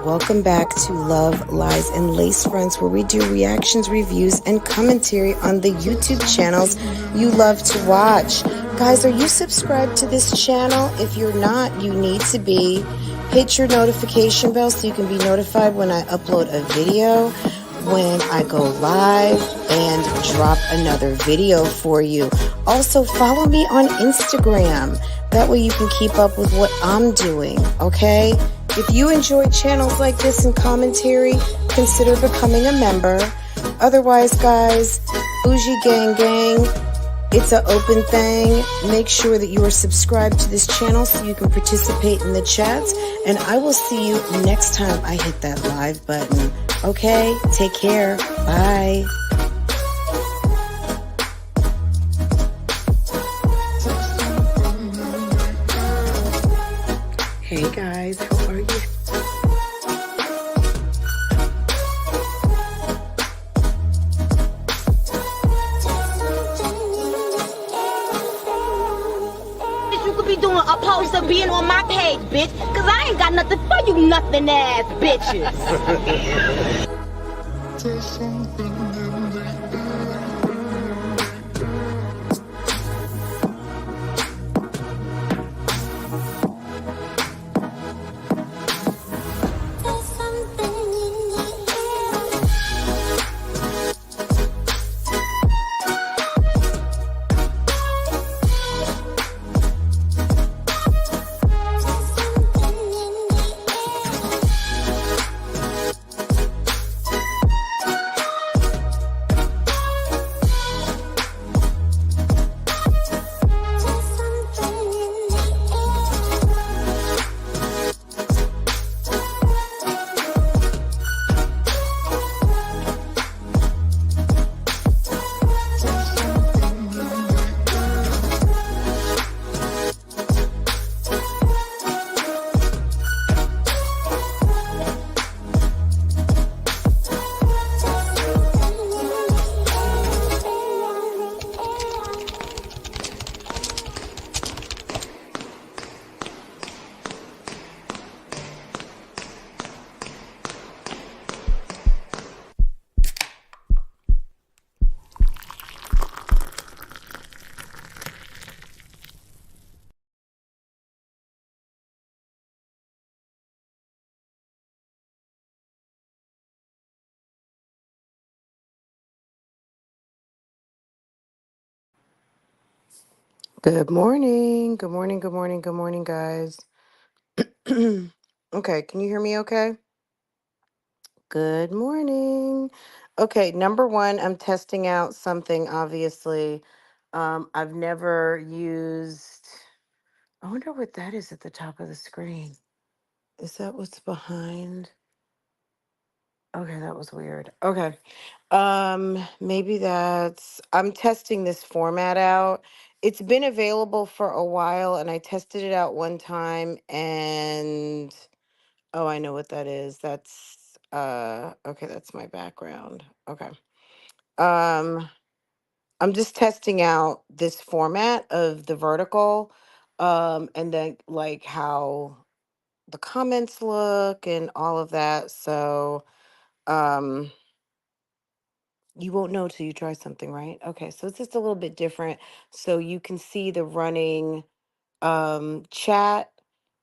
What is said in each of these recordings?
Welcome back to Love, Lies, and Lace Fronts, where we do reactions, reviews, and commentary on the YouTube channels you love to watch. Guys, are you subscribed to this channel? If you're not, you need to be. Hit your notification bell so you can be notified when I upload a video, when I go live, and drop another video for you. Also, follow me on Instagram. That way you can keep up with what I'm doing, okay? If you enjoy channels like this and commentary, consider becoming a member. Otherwise, guys, Bougie Gang Gang, it's an open thing. Make sure that you are subscribed to this channel so you can participate in the chats. And I will see you next time I hit that live button. Okay? Take care. Bye. Hey guys, how are you? You could be doing opposed to being on my page, bitch. Cause I ain't got nothing for you nothing ass bitches. There's something in the Good morning. Good morning. Good morning. Good morning, guys. Okay, can you hear me okay? Good morning. Okay, number one, I'm testing out something, obviously. I've never used, I wonder what that is at the top of the screen. Is that what's behind? Okay, that was weird. Okay. Maybe I'm testing this format out. It's been available for a while and I tested it out one time and oh, I know what that is. That's okay, that's my background. Okay. Um, I'm just testing out this format of the vertical, and then like how the comments look and all of that. So, um, you won't know till you try something, right? Okay, so it's just a little bit different. So you can see the running chat,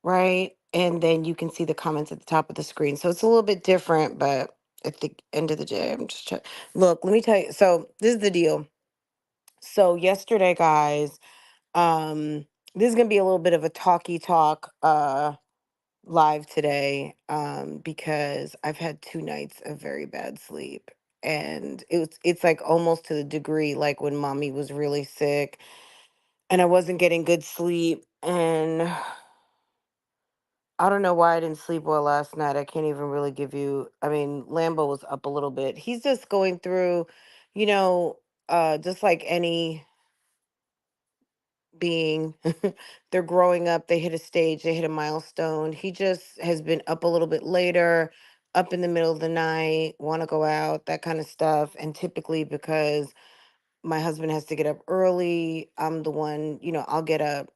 right? And then you can see the comments at the top of the screen. So it's a little bit different, but at the end of the day, I'm just trying. Look, let me tell you. So this is the deal. So yesterday, guys, this is gonna be a little bit of a talky talk live today, because I've had 2 nights of very bad sleep. And it's like almost to the degree like when mommy was really sick and I wasn't getting good sleep. And I don't know why I didn't sleep well last night. I can't even really give you. I mean, Lambo was up a little bit. He's just going through, you know, just like any being. They're growing up, they hit a stage, they hit a milestone. He just has been up a little bit later, up in the middle of the night, want to go out, that kind of stuff. And typically because my husband has to get up early, I'm the one, I'll get up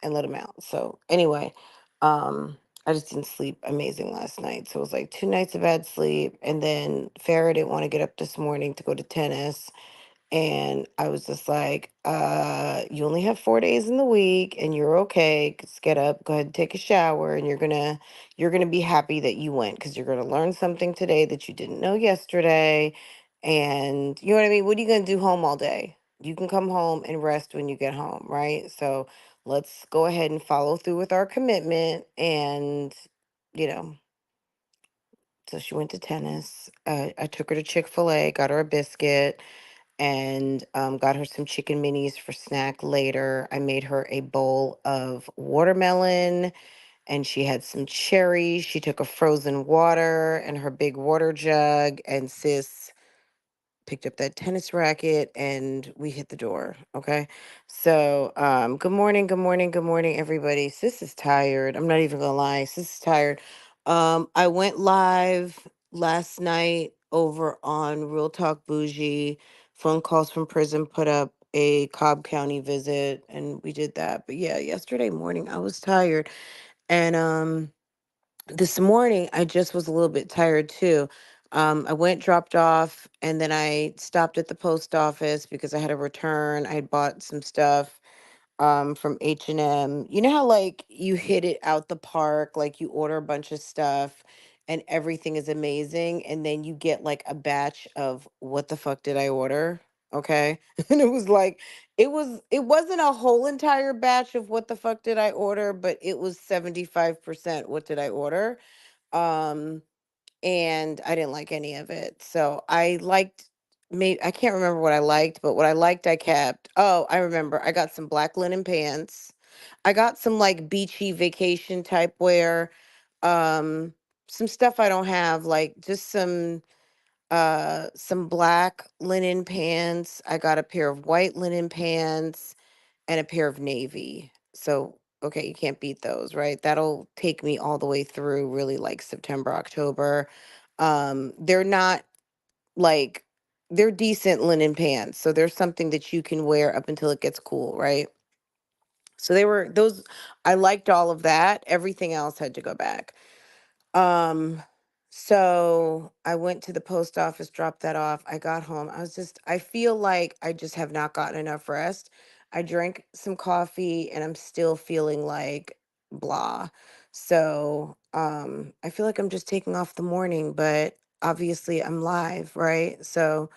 and let him out. So anyway, um, I just didn't sleep amazing last night. So it was like 2 nights of bad sleep. And then Farrah didn't want to get up this morning to go to tennis. And I was just like, you only have 4 days in the week and you're okay. Just get up, go ahead and take a shower, and you're gonna be happy that you went because you're gonna learn something today that you didn't know yesterday. And you know what I mean? What are you gonna do home all day? You can come home and rest when you get home, right? So let's go ahead and follow through with our commitment. And, you know, so she went to tennis. I took her to Chick-fil-A, got her a biscuit, and got her some chicken minis for snack later. I made her a bowl of watermelon, and she had some cherries. She took a frozen water and her big water jug, and sis picked up that tennis racket and we hit the door. Okay. So, good morning, good morning, good morning, everybody. Sis is tired. I'm not even gonna lie. Sis is tired. I went live last night over on Real Talk Bougie. Phone calls from prison put up a Cobb County visit, and we did that. But yeah, yesterday morning I was tired. And this morning I just was a little bit tired too. I went, dropped off, and then I stopped at the post office because I had a return. I had bought some stuff from H&M. You know how like you hit it out the park, like you order a bunch of stuff and everything is amazing, and then you get like a batch of what the fuck did I order? Okay. And it was like it wasn't a whole entire batch of what the fuck did I order, but it was 75% what did I order. Um and I didn't like any of it. So I liked, maybe I can't remember what I liked, but what I liked I kept. Oh, I remember. I got some black linen pants. I got some like beachy vacation type wear. Um some stuff I don't have, like just some black linen pants. I got a pair of white linen pants and a pair of navy. So, okay, you can't beat those, right? That'll take me all the way through really like September, October. They're not like they're decent linen pants. So there's something that you can wear up until it gets cool, right? So they were those. I liked all of that. Everything else had to go back. Um, so I went to the post office, dropped that off. I got home. I feel like I just have not gotten enough rest. I drank some coffee and I'm still feeling like blah. So, I feel like I'm just taking off the morning, but obviously I'm live, right? So,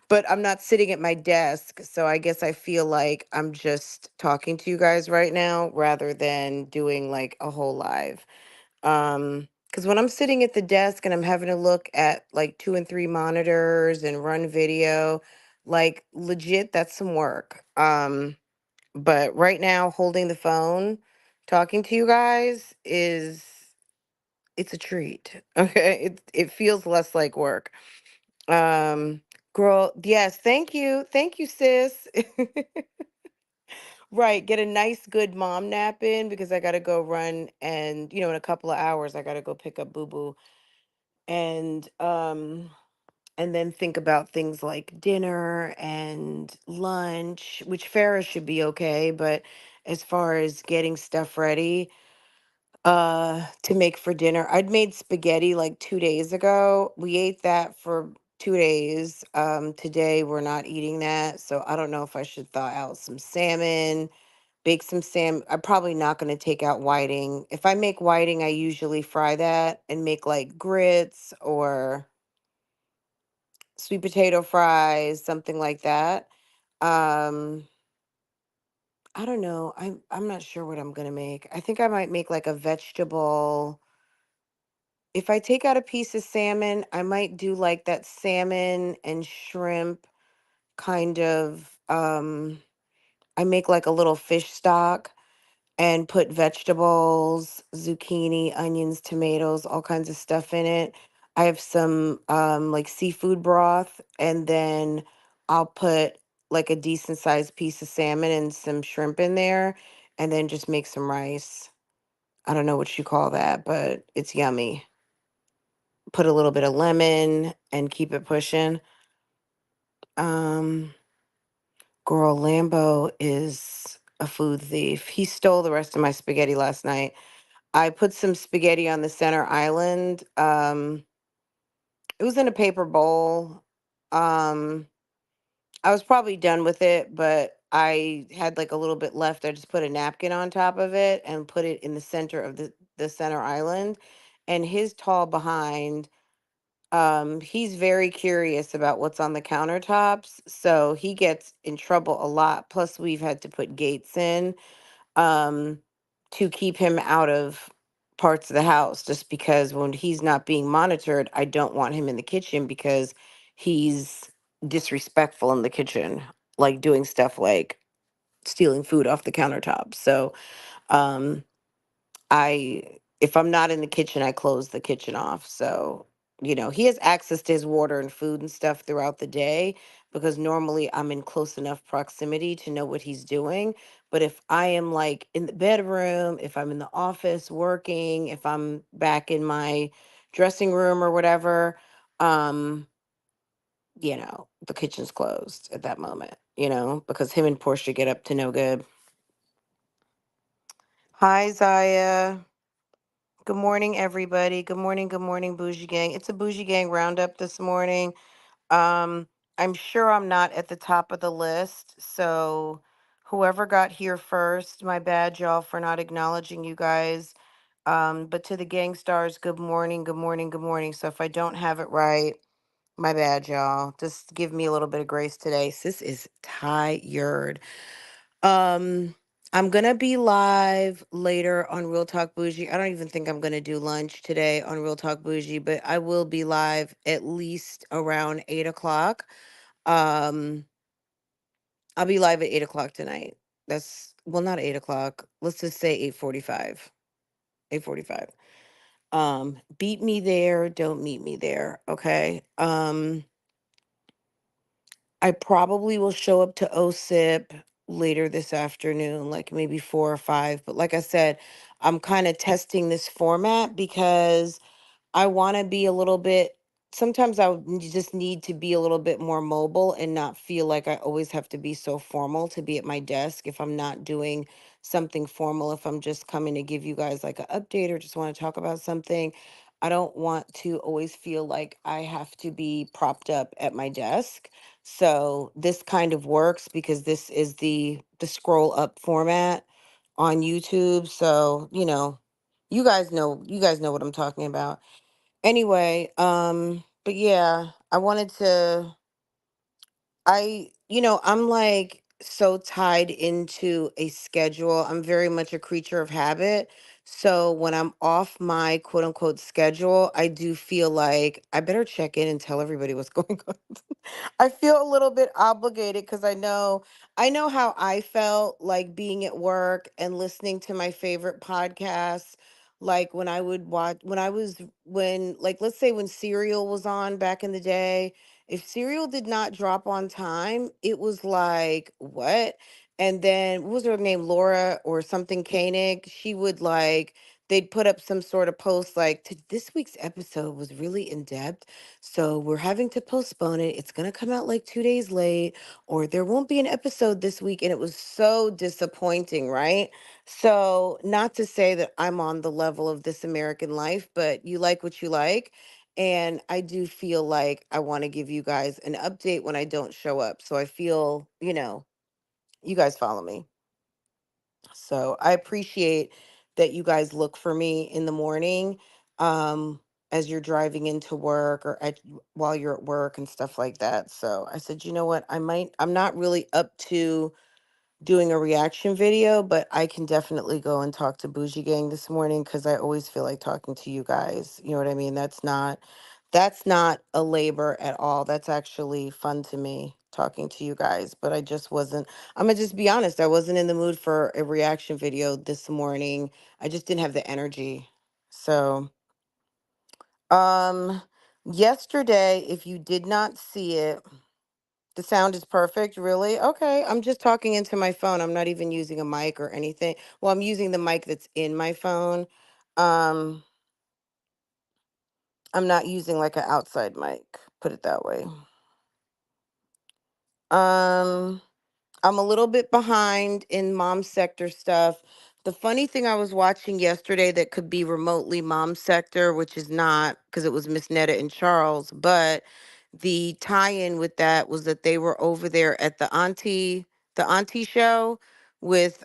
but I'm not sitting at my desk. So I guess I feel like I'm just talking to you guys right now rather than doing like a whole live. Because when I'm sitting at the desk and I'm having to look at like 2 and 3 monitors and run video, like legit, that's some work. But right now, holding the phone, talking to you guys it's a treat. Okay, it feels less like work. Um, girl, yes, thank you, sis. Right, get a nice good mom nap in because I gotta go run, and in a couple of hours I gotta go pick up Boo Boo, and then think about things like dinner and lunch, which Farrah should be okay, but as far as getting stuff ready to make for dinner, I'd made spaghetti like 2 days ago. We ate that for 2 days. Today we're not eating that, so I don't know if I should thaw out some salmon, bake some salmon. I'm probably not going to take out whiting. If I make whiting, I usually fry that and make like grits or sweet potato fries, something like that. Um, I don't know. I'm not sure what I'm gonna make. I think I might make like a vegetable. If I take out a piece of salmon, I might do like that salmon and shrimp kind of. I make like a little fish stock and put vegetables, zucchini, onions, tomatoes, all kinds of stuff in it. I have some like seafood broth, and then I'll put like a decent sized piece of salmon and some shrimp in there, and then just make some rice. I don't know what you call that, but it's yummy. Put a little bit of lemon and keep it pushing. Um, Girl, Lambo is a food thief. He stole the rest of my spaghetti last night. I put some spaghetti on the center island. It was in a paper bowl. Um, I was probably done with it, but I had like a little bit left. I just put a napkin on top of it and put it in the center of the center island. And his tall behind, he's very curious about what's on the countertops, so he gets in trouble a lot. Plus, we've had to put gates in um, to keep him out of parts of the house just because when he's not being monitored, I don't want him in the kitchen because he's disrespectful in the kitchen, like doing stuff like stealing food off the countertop. So, um, I if I'm not in the kitchen, I close the kitchen off. So, he has access to his water and food and stuff throughout the day because normally I'm in close enough proximity to know what he's doing. But if I am like in the bedroom, if I'm in the office working, if I'm back in my dressing room or whatever, um, the kitchen's closed at that moment, because him and Portia get up to no good. Hi, Zaya. Good morning, everybody. Good morning, Bougie Gang. It's a Bougie Gang roundup this morning. Um, I'm sure I'm not at the top of the list, so whoever got here first, my bad, y'all, for not acknowledging you guys. But to the gang stars, good morning, good morning, good morning. So if I don't have it right, my bad, y'all. Just give me a little bit of grace today. Sis is tired. Um, I'm gonna be live later on Real Talk Bougie. I don't even think I'm gonna do lunch today on Real Talk Bougie, but I will be live at least around 8 o'clock. Um, I'll be live at 8 o'clock tonight. That's well, not 8 o'clock. Let's just say 8:45. 8:45. Beat me there, don't meet me there. Okay. I probably will show up to OSIP later this afternoon, like maybe 4 or 5. But like I said, I'm kind of testing this format because I want to be a little bit, sometimes just need to be a little bit more mobile and not feel like I always have to be so formal to be at my desk if I'm not doing something formal. If I'm just coming to give you guys like an update or just want to talk about something, I don't want to always feel like I have to be propped up at my desk. So this kind of works because this is the scroll up format on YouTube. So, you guys know what I'm talking about. Anyway, but yeah, I'm like so tied into a schedule. I'm very much a creature of habit. So when I'm off my quote unquote schedule, I do feel like I better check in and tell everybody what's going on. I feel a little bit obligated because I know how I felt like being at work and listening to my favorite podcasts. Like when I would watch when like let's say when Serial was on back in the day, if Serial did not drop on time, it was like, what? And then what was her name? Laura or something Koenig. She would like they'd put up some sort of post like this week's episode was really in depth. So we're having to postpone it. It's gonna come out like 2 days late, or there won't be an episode this week. And it was so disappointing, right? So not to say that I'm on the level of This American Life, but you like what you like. And I do feel like I want to give you guys an update when I don't show up. So I feel, you guys follow me. So I appreciate that you guys look for me in the morning um, as you're driving into work or while you're at work and stuff like that. So I said, you know what? I'm not really up to doing a reaction video, but I can definitely go and talk to Bougie Gang this morning because I always feel like talking to you guys. You know what I mean? That's not a labor at all. That's actually fun to me talking to you guys. But I just wasn't. I'm gonna just be honest. I wasn't in the mood for a reaction video this morning. I just didn't have the energy. So, um, yesterday, if you did not see it. The sound is perfect, really? Okay, I'm just talking into my phone. I'm not even using a mic or anything. Well, I'm using the mic that's in my phone. Um, I'm not using like an outside mic, put it that way. Um, I'm a little bit behind in mom sector stuff. The funny thing I was watching yesterday that could be remotely mom sector, which is not because it was Miss Netta and Charles, but the tie-in with that was that they were over there at the auntie show with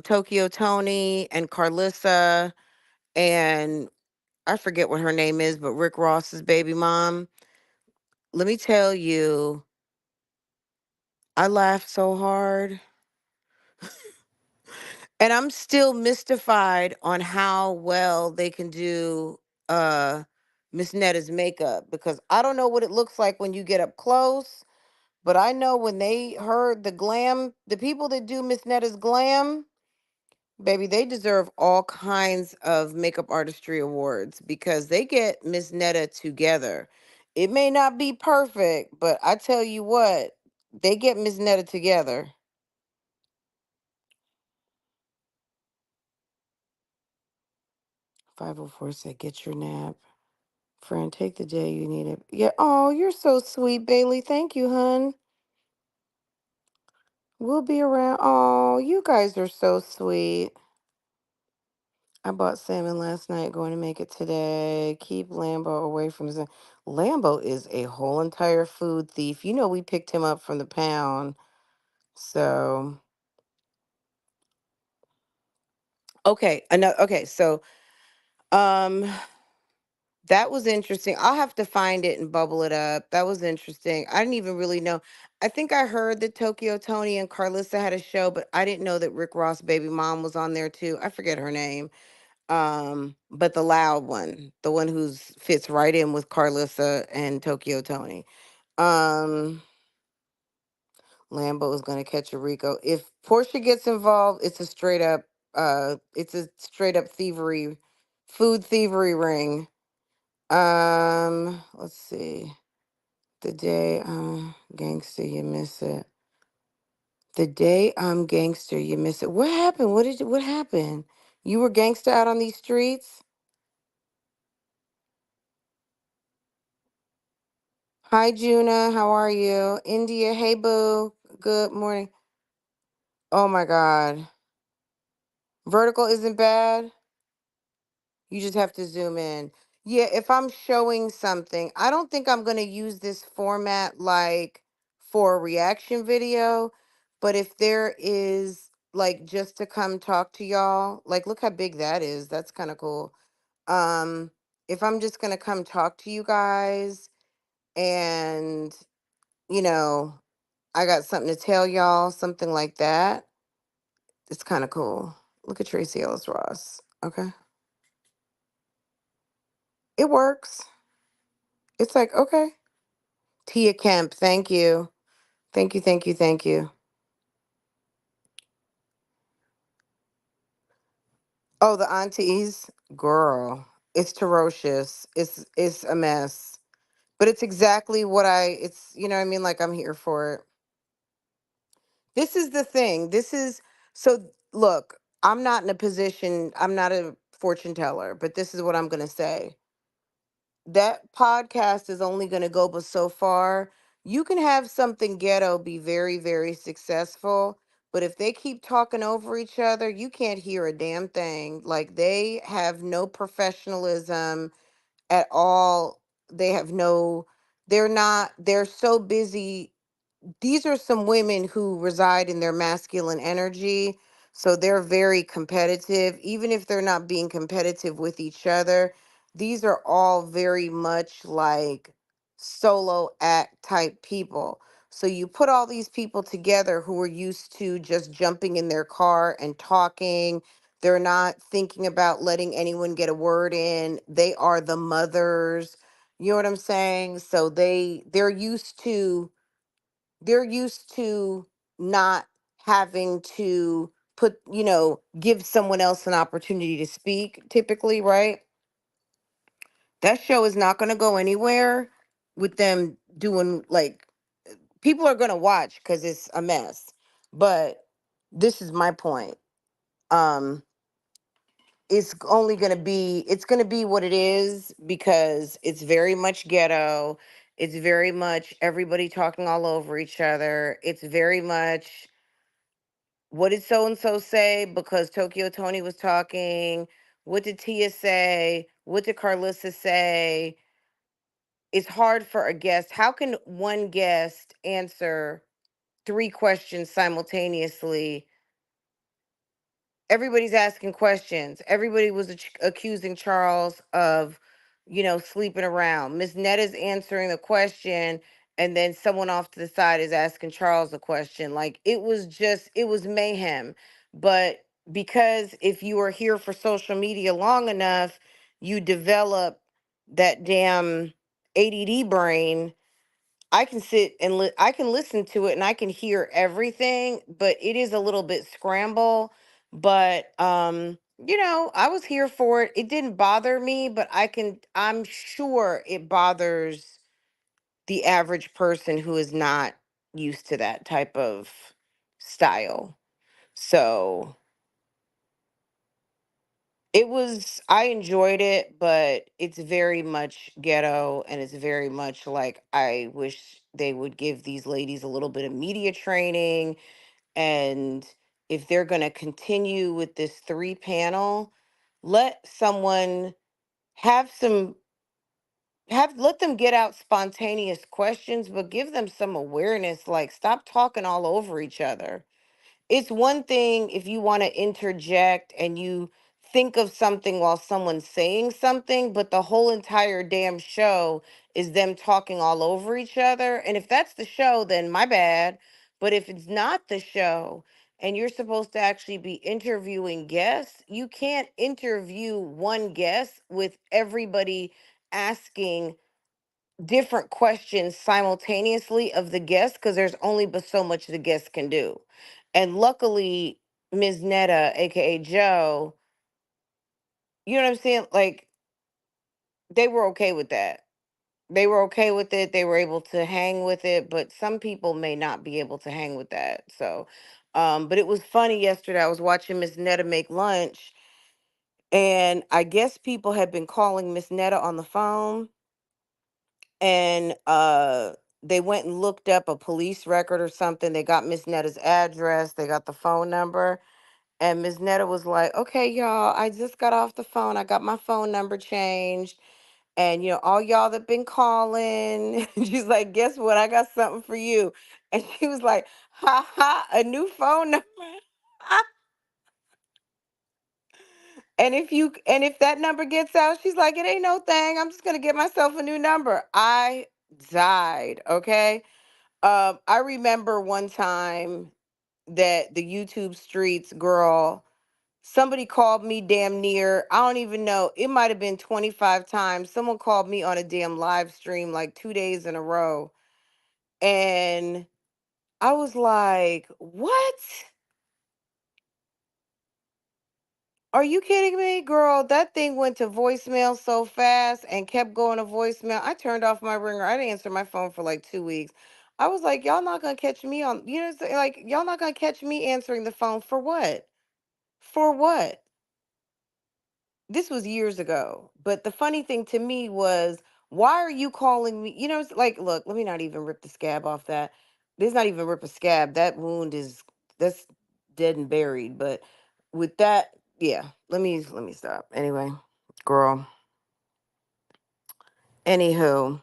Tokyo Tony and Carlissa, and I forget what her name is, but Rick Ross's baby mom. Let me tell you, I laughed so hard. And I'm still mystified on how well they can do uh Miss Netta's makeup, because I don't know what it looks like when you get up close, but I know when they heard the glam, the people that do Miss Netta's glam, baby, they deserve all kinds of makeup artistry awards because they get Miss Netta together. It may not be perfect, but I tell you what, they get Miss Netta together. 504 said, get your nap. Friend, take the day you need it. Yeah. Oh, you're so sweet, Bailey. Thank you, hun. We'll be around. Oh, you guys are so sweet. I bought salmon last night, going to make it today. Keep Lambo away from the. Lambo is a whole entire food thief. You know, we picked him up from the pound. So, okay. Okay. So, um, that was interesting. I'll have to find it and bubble it up. That was interesting. I didn't even really know. I think I heard that Tokyo Tony and Carlissa had a show, but I didn't know that Rick Ross' baby mom was on there too. I forget her name. But the loud one, the one who's fits right in with Carlissa and Tokyo Tony. Um, Lambo is gonna catch a Rico. If Portia gets involved, it's a straight up thievery, food thievery ring. Let's see. The day I'm gangster, you miss it. The day I'm gangster, you miss it. What happened? What happened? You were gangster out on these streets? Hi Juna, how are you? India, hey boo. Good morning. Oh my God. Vertical isn't bad. You just have to zoom in. Yeah, if I'm showing something, I don't think I'm going to use this format like for a reaction video, but if there is like just to come talk to y'all, like look how big that is. That's kind of cool. Um if I'm just going to come talk to you guys and you know, I got something to tell y'all, something like that. It's kind of cool. Look at Tracy Ellis Ross. Okay. It works. It's like, okay. Tia Kemp, thank you. Thank you, thank you, thank you. Oh, the aunties, girl, it's ferocious. It's a mess. But it's exactly what it's, you know what I mean? Like I'm here for it. This is the thing. So look, I'm not in a position, I'm not a fortune teller, but this is what I'm gonna say. That podcast is only going to go but so far. You can have something ghetto be very, very successful, but if they keep talking over each other, you can't hear a damn thing. Like they have no professionalism at all. They have no, they're so busy. These are some women who reside in their masculine energy. So they're very competitive, even if they're not being competitive with each other. These are all very much like solo act type people. So you put all these people together who are used to just jumping in their car and talking. They're not thinking about letting anyone get a word in. They are the mothers. You know what I'm saying? So they're used to not having to give someone else an opportunity to speak typically, right? That show is not going to go anywhere with them doing like people are going to watch cuz it's a mess. But this is my point. Um it's going to be what it is because it's very much ghetto. It's very much everybody talking all over each other. It's very much what did so and so say because Tokyo Tony was talking? What did Tia say? What did Carlissa say? It's hard for a guest. How can one guest answer three questions simultaneously? Everybody's asking questions. Everybody was accusing Charles of, sleeping around. Miss Netta's answering the question, and then someone off to the side is asking Charles a question. Like it was mayhem. But because if you are here for social media long enough, you develop that damn ADD brain. I can sit and I can listen to it and I can hear everything, but it is a little bit scramble. But I was here for it. It didn't bother me, but I'm sure it bothers the average person who is not used to that type of style. So, I enjoyed it, but it's very much ghetto and it's very much like I wish they would give these ladies a little bit of media training. And if they're going to continue with this three panel, let someone have some, let them get out spontaneous questions, but give them some awareness. Like, stop talking all over each other. It's one thing if you want to interject and you think of something while someone's saying something, but the whole entire damn show is them talking all over each other. And if that's the show, then my bad. But if it's not the show and you're supposed to actually be interviewing guests, you can't interview one guest with everybody asking different questions simultaneously of the guest because there's only but so much the guest can do. And luckily, Ms. Netta, aka Joe, you know what I'm saying? Like, they were okay with that. They were okay with it. They were able to hang with it, but some people may not be able to hang with that. So, but it was funny yesterday. I was watching Miss Netta make lunch, and I guess people had been calling Miss Netta on the phone, and they went and looked up a police record or something. They got Miss Netta's address, they got the phone number, and Miss Netta was like, "Okay, y'all, I just got off the phone. I got my phone number changed, and all y'all that been calling." She's like, "Guess what? I got something for you." And she was like, "Ha ha, a new phone number." And if that number gets out, she's like, "It ain't no thing. I'm just gonna get myself a new number." I died. Okay. I remember one time that the YouTube streets girl, somebody called me damn near, I don't even know, it might have been 25 times. Someone called me on a damn live stream like 2 days in a row. And I was like, what? Are you kidding me, girl? That thing went to voicemail so fast and kept going to voicemail. I turned off my ringer. I didn't answer my phone for like 2 weeks. I was like, y'all not gonna catch me on, like y'all not gonna catch me answering the phone for what? For what? This was years ago. But the funny thing to me was, why are you calling me? It's like, look, let me not even rip the scab off that. There's not even rip a scab. That wound that's dead and buried. But with that, yeah, let me stop. Anyway, girl. Anywho,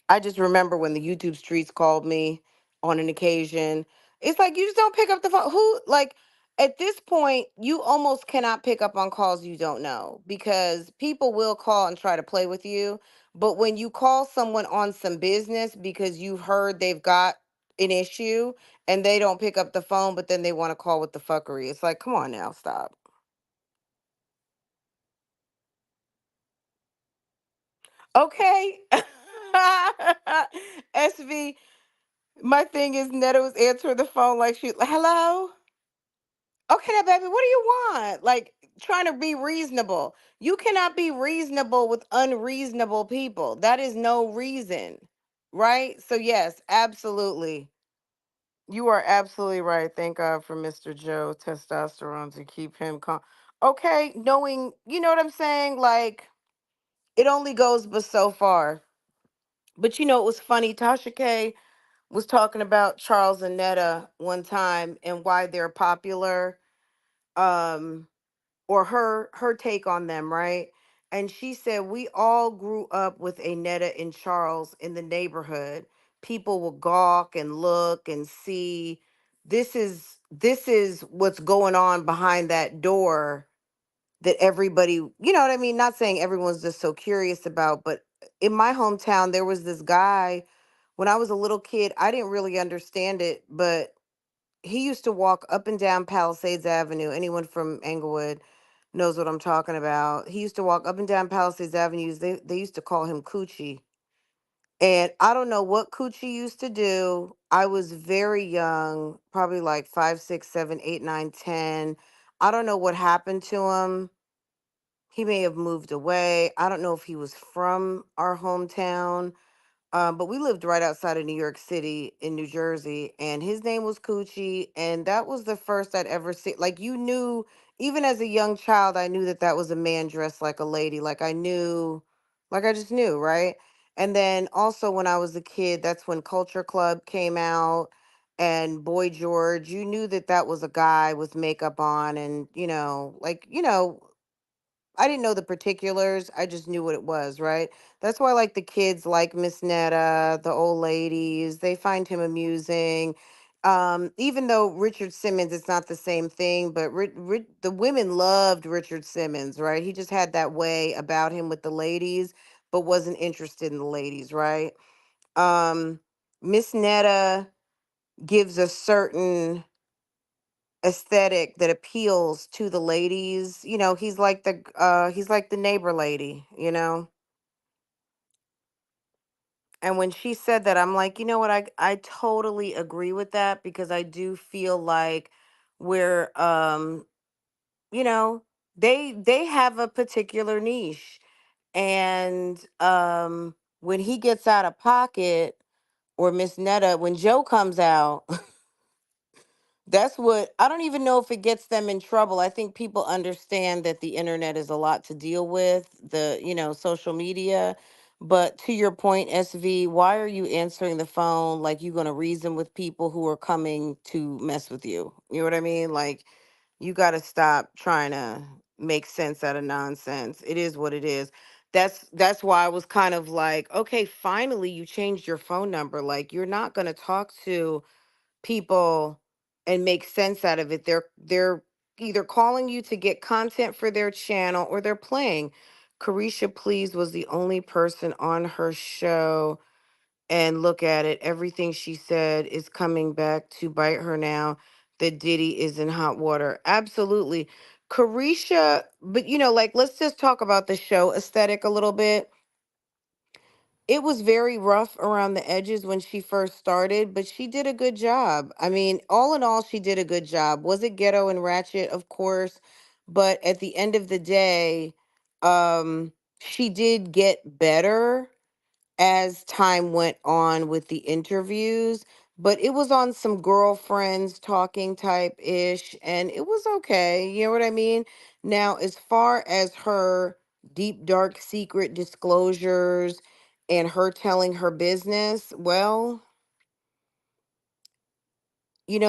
I just remember when the YouTube streets called me on an occasion. It's like you just don't pick up the phone. Who like at this point you almost cannot pick up on calls you don't know because people will call and try to play with you. But when you call someone on some business because you've heard they've got an issue and they don't pick up the phone, but then they want to call with the fuckery. It's like, come on now, stop. Okay. SV, my thing is Netta was answering the phone like she, hello? Okay, now, baby, what do you want? Like, trying to be reasonable. You cannot be reasonable with unreasonable people. That is no reason, right? So, yes, absolutely. You are absolutely right. Thank God for Mr. Joe testosterone to keep him calm. Okay, knowing, you know what I'm saying? Like, it only goes but so far. But it was funny. Tasha K was talking about Charles and Netta one time and why they're popular. Um, or her take on them, right? And she said we all grew up with a Netta and Charles in the neighborhood. People will gawk and look and see. This is what's going on behind that door that everybody, you know what I mean? Not saying everyone's just so curious about, but in my hometown there was this guy when I was a little kid. I didn't really understand it, but he used to walk up and down Palisades Avenue. Anyone from Englewood knows what I'm talking about. He used to walk up and down Palisades Avenues. They used to call him Coochie. And I don't know what Coochie used to do. I was very young, probably like 5, 6, 7, 8, 9, 10. I don't know what happened to him. He may have moved away. I don't know if he was from our hometown. But we lived right outside of New York City in New Jersey, and his name was Coochie, and that was the first I'd ever seen. Like, you knew, even as a young child, I knew that that was a man dressed like a lady. Like, I knew, like, I just knew, right? And then also when I was a kid, that's when Culture Club came out and Boy George. You knew that that was a guy with makeup on, and, I didn't know the particulars. I just knew what it was, right? That's why, like, the kids like Miss Netta, the old ladies, they find him amusing. Even though Richard Simmons, it's not the same thing, but the women loved Richard Simmons, right? He just had that way about him with the ladies, but wasn't interested in the ladies, right? Um, Miss Netta gives a certain aesthetic that appeals to the ladies. He's like the neighbor lady, you know? And when she said that, I'm like, you know what? I totally agree with that because I do feel like we're you know, they have a particular niche. And when he gets out of pocket, or Miss Netta, when Joe comes out, that's what, I don't even know if it gets them in trouble. I think people understand that the internet is a lot to deal with, social media. But to your point, SV, why are you answering the phone like you're going to reason with people who are coming to mess with you? You know what I mean? Like, you got to stop trying to make sense out of nonsense. It is what it is. That's why I was kind of like, okay, finally you changed your phone number. Like, you're not going to talk to people and make sense out of it. They're either calling you to get content for their channel or they're playing. Carisha Please was the only person on her show, and look at it. Everything she said is coming back to bite her now that Diddy is in hot water. Absolutely. Carisha, but like, let's just talk about the show aesthetic a little bit. It was very rough around the edges when she first started, but she did a good job. I mean, all in all, she did a good job. Was it ghetto and ratchet? Of course. But at the end of the day, she did get better as time went on with the interviews, but it was on some girlfriends talking type ish, and it was okay. You know what I mean? Now, as far as her deep, dark secret disclosures and her telling her business, well,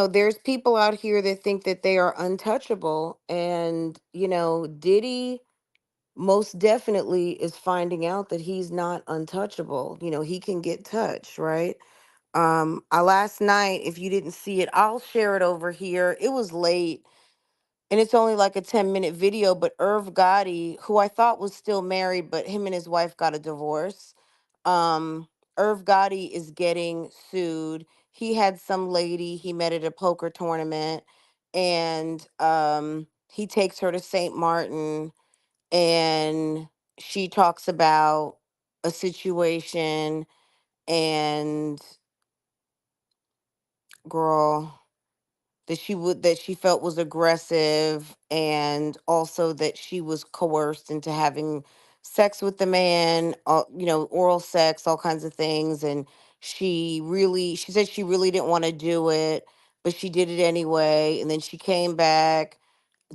there's people out here that think that they are untouchable, and, Diddy most definitely is finding out that he's not untouchable. He can get touched, right? I last night, if you didn't see it, I'll share it over here. It was late and it's only like a 10-minute video, but Irv Gotti, who I thought was still married, but him and his wife got a divorce. Um, Irv Gotti is getting sued. He had some lady he met at a poker tournament, and he takes her to St. Martin, and she talks about a situation, and girl, that she felt was aggressive, and also that she was coerced into having sex with the man, oral sex, all kinds of things. And she said she really didn't want to do it, but she did it anyway. And then she came back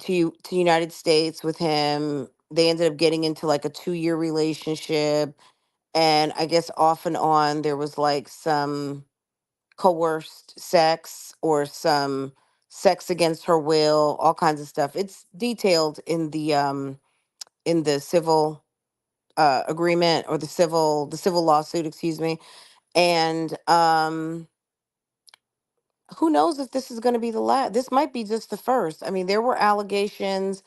to United States with him. They ended up getting into like a 2-year relationship, and I guess off and on there was like some coerced sex or some sex against her will, all kinds of stuff. It's detailed in the civil agreement, or the civil lawsuit, excuse me. And who knows if this is going to be the last. This might be just the first. I mean, there were allegations,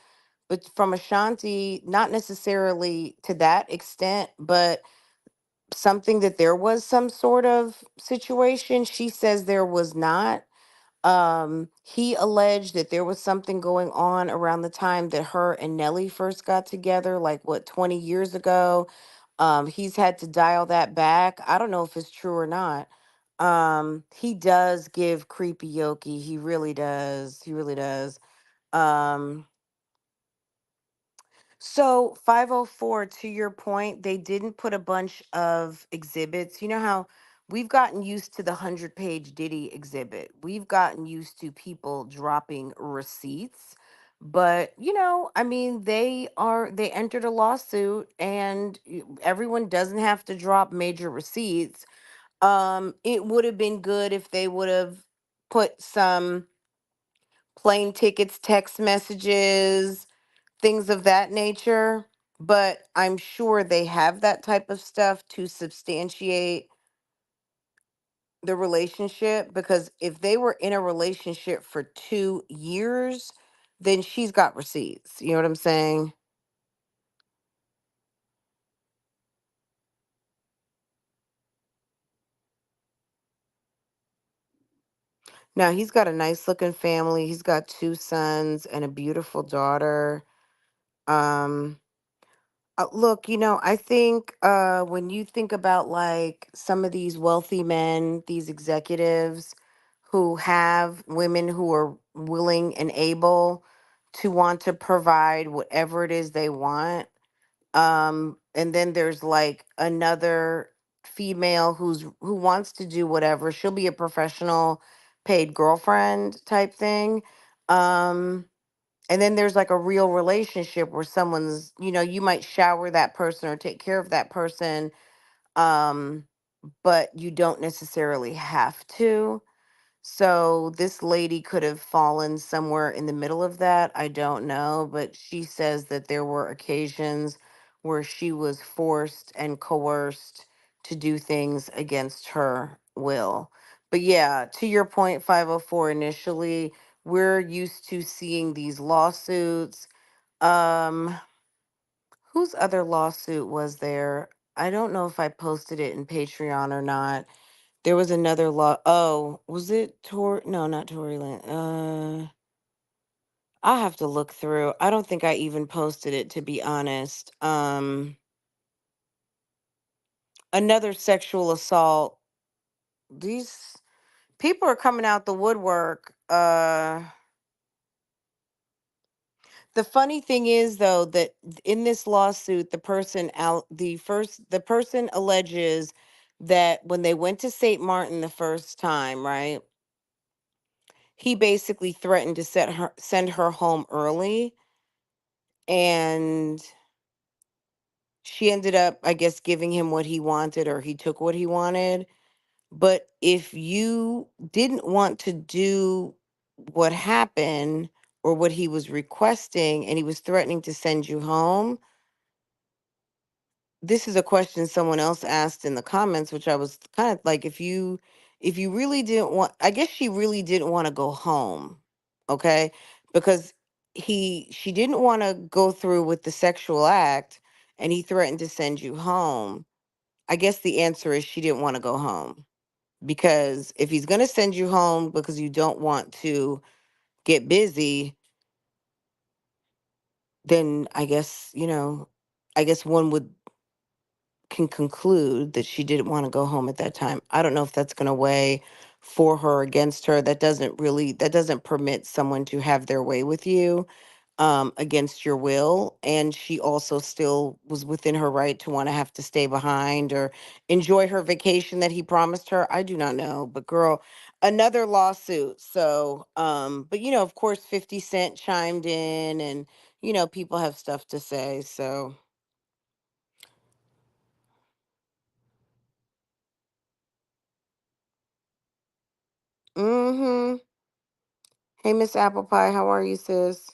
but from Ashanti, not necessarily to that extent, but something that there was some sort of situation. She says there was not. He alleged that there was something going on around the time that her and Nelly first got together, like what, 20 years ago. He's had to dial that back. I don't know if it's true or not. He does give creepy Yoki. He really does. He really does. Um, so 504, to your point, they didn't put a bunch of exhibits. You know how we've gotten used to the 100-page Diddy exhibit. We've gotten used to people dropping receipts. But, I mean, they entered a lawsuit, and everyone doesn't have to drop major receipts. It would have been good if they would have put some plane tickets, text messages, things of that nature. But I'm sure they have that type of stuff to substantiate the relationship, because if they were in a relationship for 2 years, then she's got receipts. You know what I'm saying? Now, he's got a nice looking family. He's got two sons and a beautiful daughter. Um, Look, I think when you think about like some of these wealthy men, these executives who have women who are willing and able to want to provide whatever it is they want. And then there's like another female who wants to do whatever. She'll be a professional paid girlfriend type thing. Um, and then there's like a real relationship where someone's, you might shower that person or take care of that person, um but you don't necessarily have to. So this lady could have fallen somewhere in the middle of that. I don't know, but she says that there were occasions where she was forced and coerced to do things against her will. But yeah, to your point, 504, initially, we're used to seeing these lawsuits. Um, whose other lawsuit was there? I don't know if I posted it in Patreon or not. There was another law. Oh, was it Tor? No, not Tory Land. I'll have to look through. I don't think I even posted it, to be honest. Another sexual assault. These people are coming out the woodwork. The funny thing is, though, that in this lawsuit, the person alleges that when they went to St. Martin the first time, right? He basically threatened to send her home early, and she ended up, I guess, giving him what he wanted, or he took what he wanted. But if you didn't want to do what happened or what he was requesting, and he was threatening to send you home, this is a question someone else asked in the comments, which I was kind of like, if you really didn't want, I guess she really didn't want to go home, okay? Because she didn't want to go through with the sexual act, and he threatened to send you home. I guess the answer is she didn't want to go home, because if he's going to send you home because you don't want to get busy, then I guess one would can conclude that she didn't want to go home at that time. I don't know if that's going to weigh for her or against her. That doesn't permit someone to have their way with you against your will. And she also still was within her right to want to have to stay behind or enjoy her vacation that he promised her. I do not know, but girl, another lawsuit. So, but of course, 50 Cent chimed in, and people have stuff to say. So, Mm-hmm. Hey, Miss Apple Pie, how are you, sis?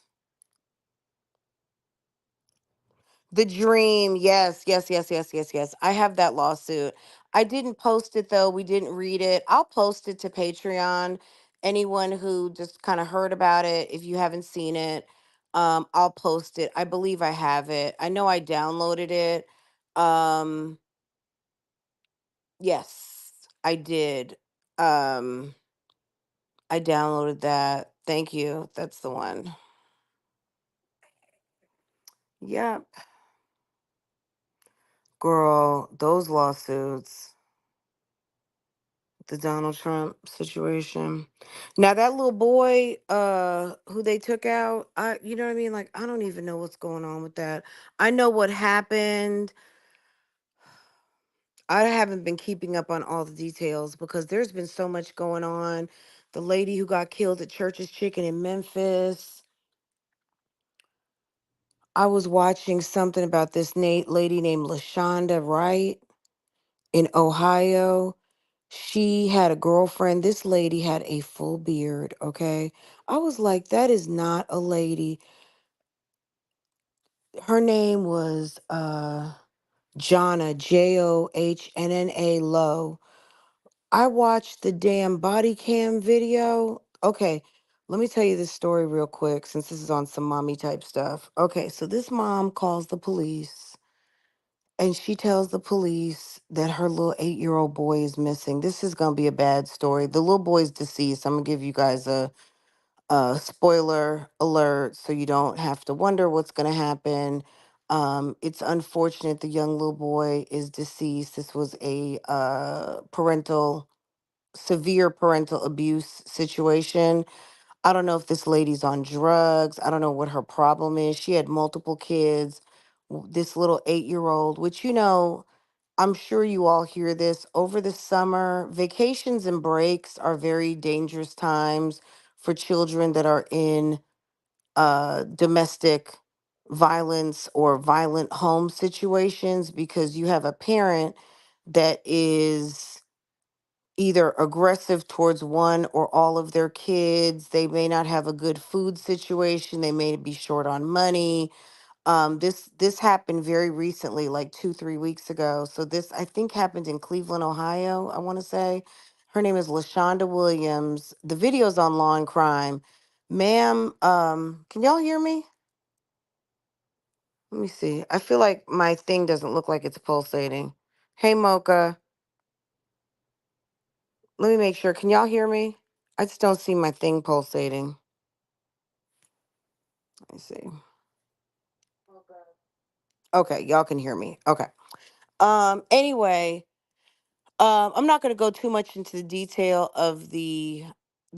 The Dream. Yes, yes, yes, yes, yes, yes. I have that lawsuit. I didn't post it though. We didn't read it. I'll post it to Patreon. Anyone who just kind of heard about it, if you haven't seen it, I'll post it. I believe I have it. I know I downloaded it. Um, yes, I did. Um, I downloaded that. Thank you. That's the one. Yep. Girl, those lawsuits. The Donald Trump situation. Now that little boy who they took out, I you know what I mean? Like I don't even know what's going on with that. I know what happened. I haven't been keeping up on all the details because there's been so much going on. The lady who got killed at Church's Chicken in Memphis. I was watching something about this lady named LaShonda Wright in Ohio. She had a girlfriend. This lady had a full beard, okay? I was like, that is not a lady. Her name was Jonna, Johnnna Low. I watched the damn body cam video. Okay, let me tell you this story real quick since this is on some mommy type stuff. Okay, so this mom calls the police and she tells the police that her little 8-year-old boy is missing. This is gonna be a bad story. The little boy's deceased. I'm gonna give you guys a spoiler alert so you don't have to wonder what's gonna happen. It's unfortunate the young little boy is deceased. This was a severe parental abuse situation. I don't know if this lady's on drugs. I don't know what her problem is. She had multiple kids. This little 8-year-old, which, I'm sure you all hear this over the summer. Vacations and breaks are very dangerous times for children that are in domestic violence or violent home situations because you have a parent that is either aggressive towards one or all of their kids. They may not have a good food situation. They may be short on money. This happened very recently, like 2 3 weeks ago. So this I think happened in Cleveland, Ohio. I want to say her name is LaShonda Williams. The video's on Law and Crime. Ma'am, can y'all hear me? Let me see. I feel like my thing doesn't look like it's pulsating. Hey, Mocha. Let me make sure. Can y'all hear me? I just don't see my thing pulsating. Let me see. Okay, y'all can hear me. Okay. Anyway, I'm not going to go too much into the detail of the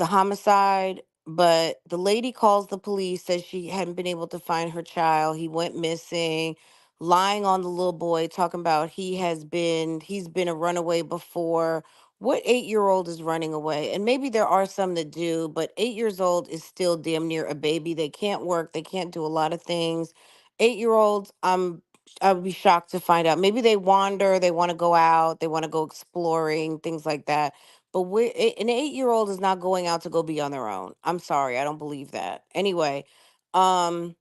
homicide, but the lady calls the police, says she hadn't been able to find her child. He went missing, lying on the little boy, talking about he's been a runaway before. What 8-year-old is running away? And maybe there are some that do, but 8 years old is still damn near a baby. They can't work, they can't do a lot of things. 8-year olds, I would be shocked to find out. Maybe they wander, they want to go out, they want to go exploring, things like that. But an 8-year-old is not going out to go be on their own. I'm sorry, I don't believe that. Anyway, um,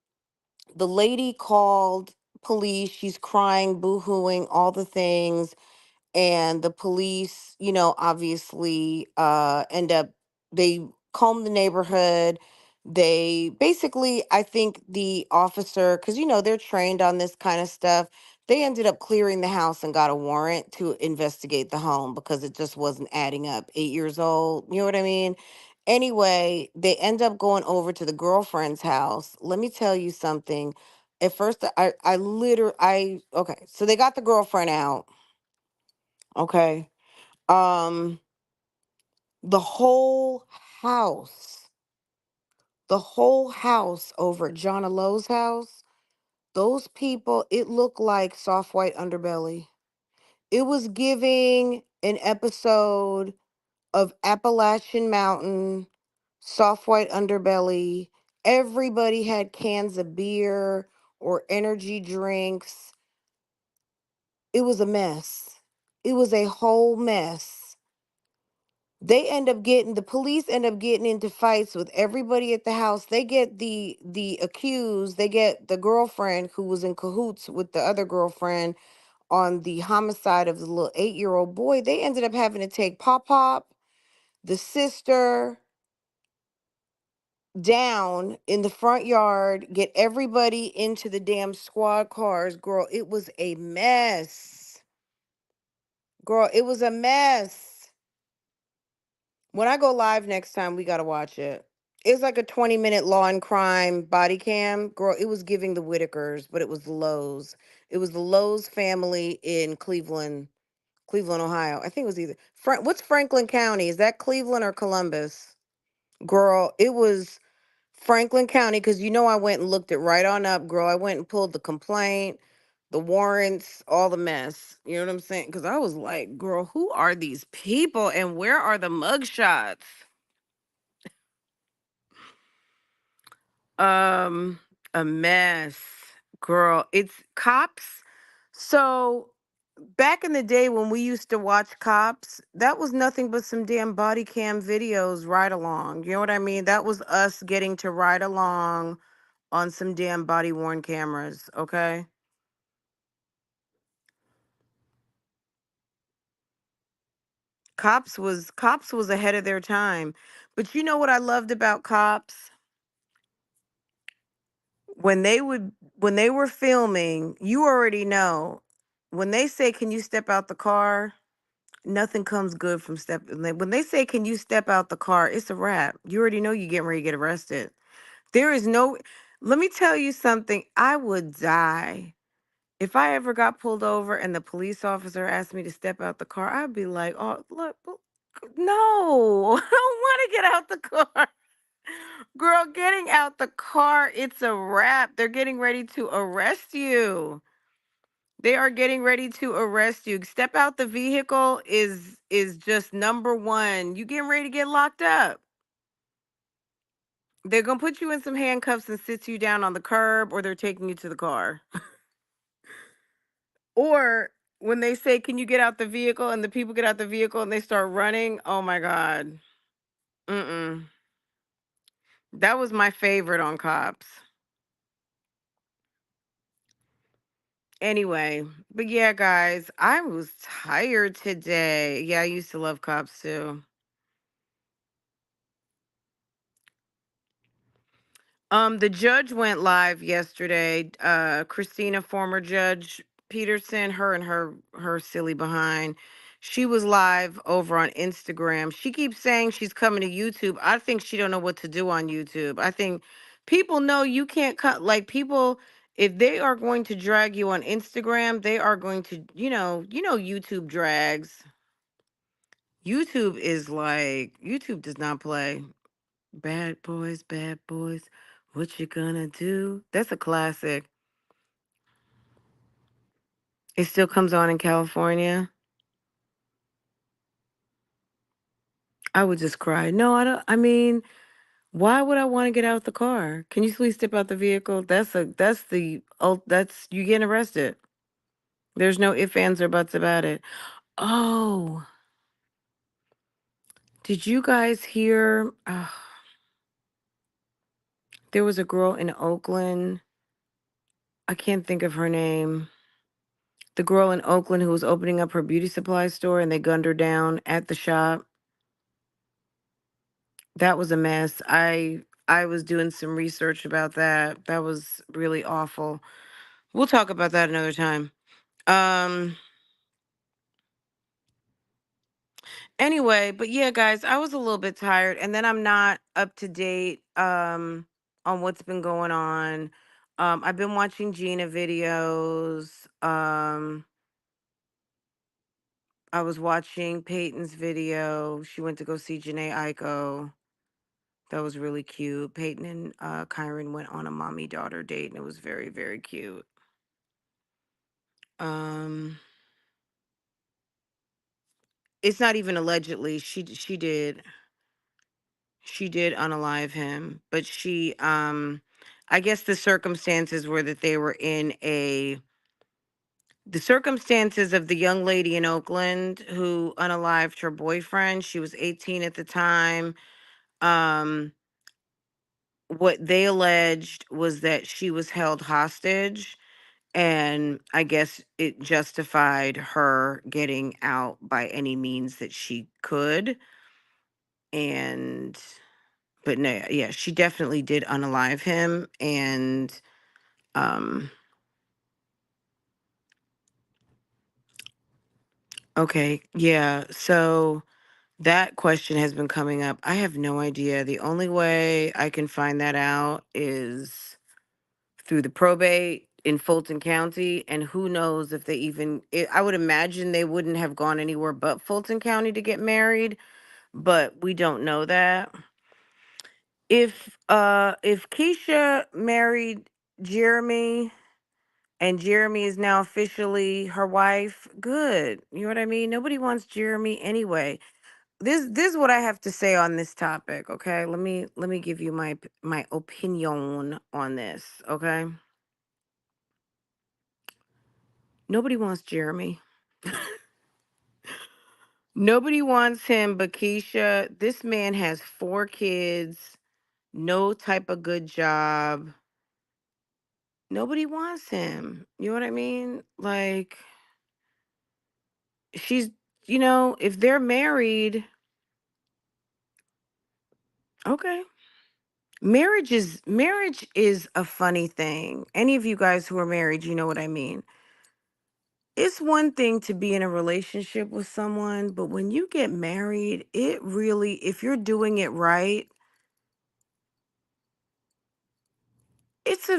the lady called police. She's crying, boo-hooing, all the things, and the police, obviously end up, they comb the neighborhood. They basically, I think the officer, because they're trained on this kind of stuff, they ended up clearing the house and got a warrant to investigate the home because it just wasn't adding up. 8 years old, you know what I mean? Anyway, they end up going over to the girlfriend's house. Let me tell you something. At first, I literally, okay, so they got the girlfriend out. Okay. Um, the whole house, the whole house over at John Lowe's house, those people, it looked like soft white underbelly. It was giving an episode of Appalachian Mountain, soft white underbelly. Everybody had cans of beer or energy drinks. It was a mess. It was a whole mess. The police end up getting into fights with everybody at the house. They get the accused, they get the girlfriend who was in cahoots with the other girlfriend on the homicide of the little 8-year-old boy. They ended up having to take Pop Pop, the sister, down in the front yard, get everybody into the damn squad cars. Girl, it was a mess. Girl, it was a mess. When I go live next time, we got to watch it. It's like a 20-minute law and crime body cam. Girl, it was giving the Whitakers, but it was Lowe's. It was the Lowe's family in Cleveland, Ohio. I think it was either what's Franklin County? Is that Cleveland or Columbus? Girl, it was Franklin County, because I went and looked it right on up, girl. I went and pulled the complaint, the warrants, all the mess. You know what I'm saying? Because I was like, girl, who are these people and where are the mugshots? Um, a mess, girl. It's cops. So back in the day when we used to watch Cops, that was nothing but some damn body cam videos ride along. You know what I mean? That was us getting to ride along on some damn body worn cameras, okay? Cops was ahead of their time. But you know what I loved about Cops? When they were filming, you already know. When they say, "Can you step out the car?" Nothing comes good from when they say, "Can you step out the car?" It's a wrap. You already know you're getting ready to get arrested. There is no Let me tell you something. I would die. If I ever got pulled over and the police officer asked me to step out the car, I'd be like, "Oh, look, no, I don't want to get out the car." Girl, getting out the car, it's a wrap. They're getting ready to arrest you. They are getting ready to arrest you. Step out the vehicle is just number one. You getting ready to get locked up. They're gonna put you in some handcuffs and sit you down on the curb, or they're taking you to the car. Or when they say, "Can you get out the vehicle?" and the people get out the vehicle and they start running, oh my God. Mm-mm. That was my favorite on Cops. Anyway, but yeah, guys, I was tired today. Yeah, I used to love Cops too. The judge went live yesterday. Christina, former Judge Peterson, her and her silly behind. She was live over on Instagram. She keeps saying she's coming to YouTube. I think she don't know what to do on YouTube. I think people know you can't cut like people if they are going to drag you on Instagram, they are going to, YouTube drags. YouTube does not play. Bad boys, what you gonna do? That's a classic. It still comes on in California. I would just cry. No, I don't. I mean, why would I want to get out the car? Can you please step out the vehicle? That's you getting arrested. There's no ifs, ands, or buts about it. Oh, did you guys hear? There was a girl in Oakland. I can't think of her name. The girl in Oakland who was opening up her beauty supply store and they gunned her down at the shop. That was a mess. I was doing some research about that. That was really awful. We'll talk about that another time. Um anyway, but yeah, guys, I was a little bit tired and then I'm not up to date on what's been going on. I've been watching Gina videos. I was watching Peyton's video. She went to go see Janae Aiko. That was really cute. Peyton and Kyron went on a mommy-daughter date, and it was very, very cute. Um, it's not even allegedly. She did unalive him, but I guess the circumstances were that they were in The circumstances of the young lady in Oakland who unalived her boyfriend, she was 18 at the time. Um, what they alleged was that she was held hostage, and I guess it justified her getting out by any means that she could. And, but no, yeah, she definitely did unalive him. And, um, okay, yeah, so that question has been coming up. I have no idea. The only way I can find that out is through the probate in Fulton County, and who knows if they even I would imagine they wouldn't have gone anywhere but Fulton County to get married, but we don't know that. If Keisha married Jeremy and Jeremy is now officially her wife, good. You know what I mean? Nobody wants Jeremy anyway. This is what I have to say on this topic, okay? Let me give you my opinion on this, okay? Nobody wants Jeremy. Nobody wants him but Keisha. This man has 4 kids, no type of good job. Nobody wants him. You know what I mean? Like, she's, if they're married, okay. Marriage is a funny thing. Any of you guys who are married, you know what I mean. It's one thing to be in a relationship with someone, but when you get married, it really, if you're doing it right, it's a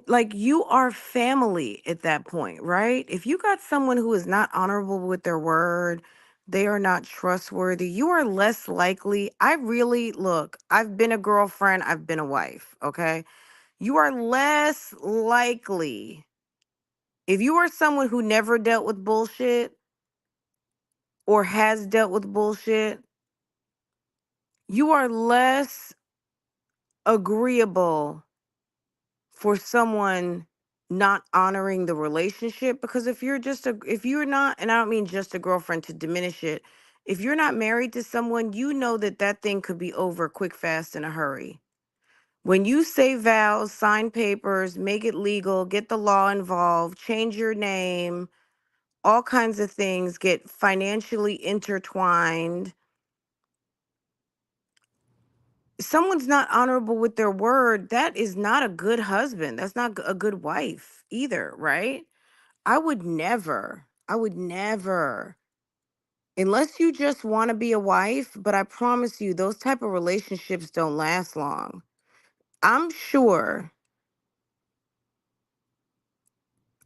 like you are family at that point, right? If you got someone who is not honorable with their word, they are not trustworthy, you are less likely. I really, look, I've been a girlfriend, I've been a wife, okay? You are less likely, if you are someone who never dealt with bullshit or has dealt with bullshit, you are less agreeable for someone not honoring the relationship, because if you're not, and I don't mean just a girlfriend to diminish it, if you're not married to someone, you know that that thing could be over quick, fast, in a hurry. When you say vows, sign papers, make it legal, get the law involved, change your name, all kinds of things get financially intertwined. Someone's not honorable with their word, that is not a good husband. That's not a good wife either, right? I would never, unless you just want to be a wife, but I promise you, those type of relationships don't last long. I'm sure,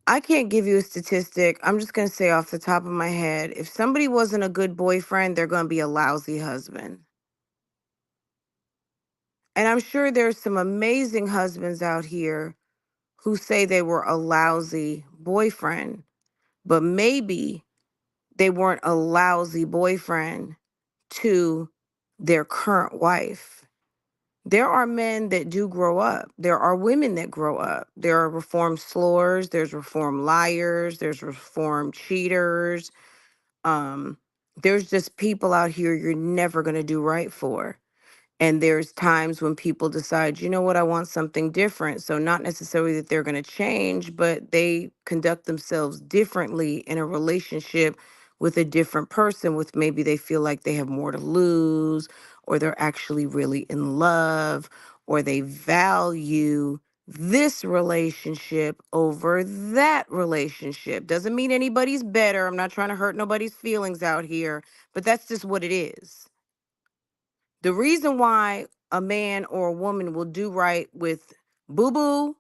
I can't give you a statistic. I'm just going to say off the top of my head, if somebody wasn't a good boyfriend, they're going to be a lousy husband. And I'm sure there's some amazing husbands out here who say they were a lousy boyfriend, but maybe they weren't a lousy boyfriend to their current wife. There are men that do grow up. There are women that grow up. There are reformed slores, there's reformed liars, there's reformed cheaters. Um, there's just people out here you're never going to do right for. And there's times when people decide, you know what, I want something different. So, not necessarily that they're going to change, but they conduct themselves differently in a relationship with a different person, with maybe they feel like they have more to lose, or they're actually really in love, or they value this relationship over that relationship. Doesn't mean anybody's better. I'm not trying to hurt nobody's feelings out here, but that's just what it is. The reason why a man or a woman will do right with Boo Boo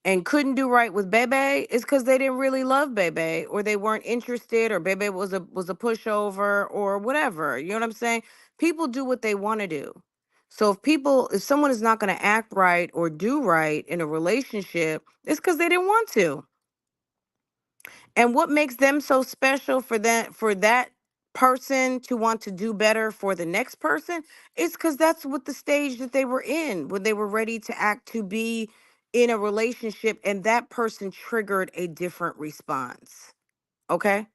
and couldn't do right with Bebe is because they didn't really love Bebe, or they weren't interested, or Bebe was a pushover, or whatever. You know what I'm saying? People do what they want to do. So if someone is not going to act right or do right in a relationship, it's because they didn't want to. And what makes them so special for that person to want to do better for the next person is because that's what the stage that they were in when they were ready to act to be in a relationship and that person triggered a different response. Okay.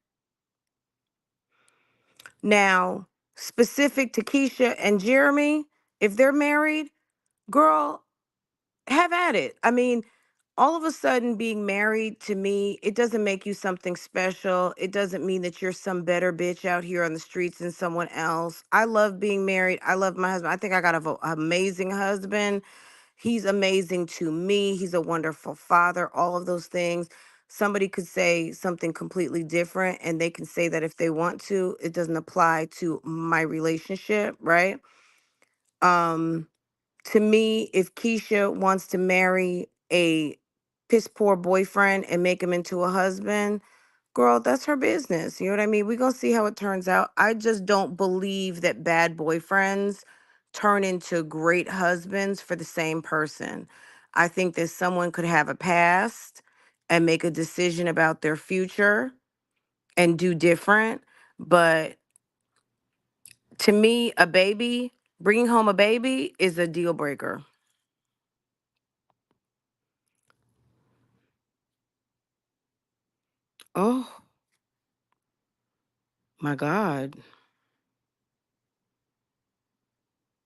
Now, specific to Keisha and Jeremy, if they're married, girl, have at it. I mean, all of a sudden being married to me, it doesn't make you something special. It doesn't mean that you're some better bitch out here on the streets than someone else. I love being married. I love my husband. I think I got an amazing husband. He's amazing to me. He's a wonderful father, all of those things. Somebody could say something completely different, and they can say that if they want to, it doesn't apply to my relationship, right? Um, to me, if Keisha wants to marry a piss poor boyfriend and make him into a husband, girl, that's her business. You know what I mean? We're going to see how it turns out. I just don't believe that bad boyfriends turn into great husbands for the same person. I think that someone could have a past and make a decision about their future and do different. But to me, a baby, bringing home a baby is a deal breaker. Oh my God.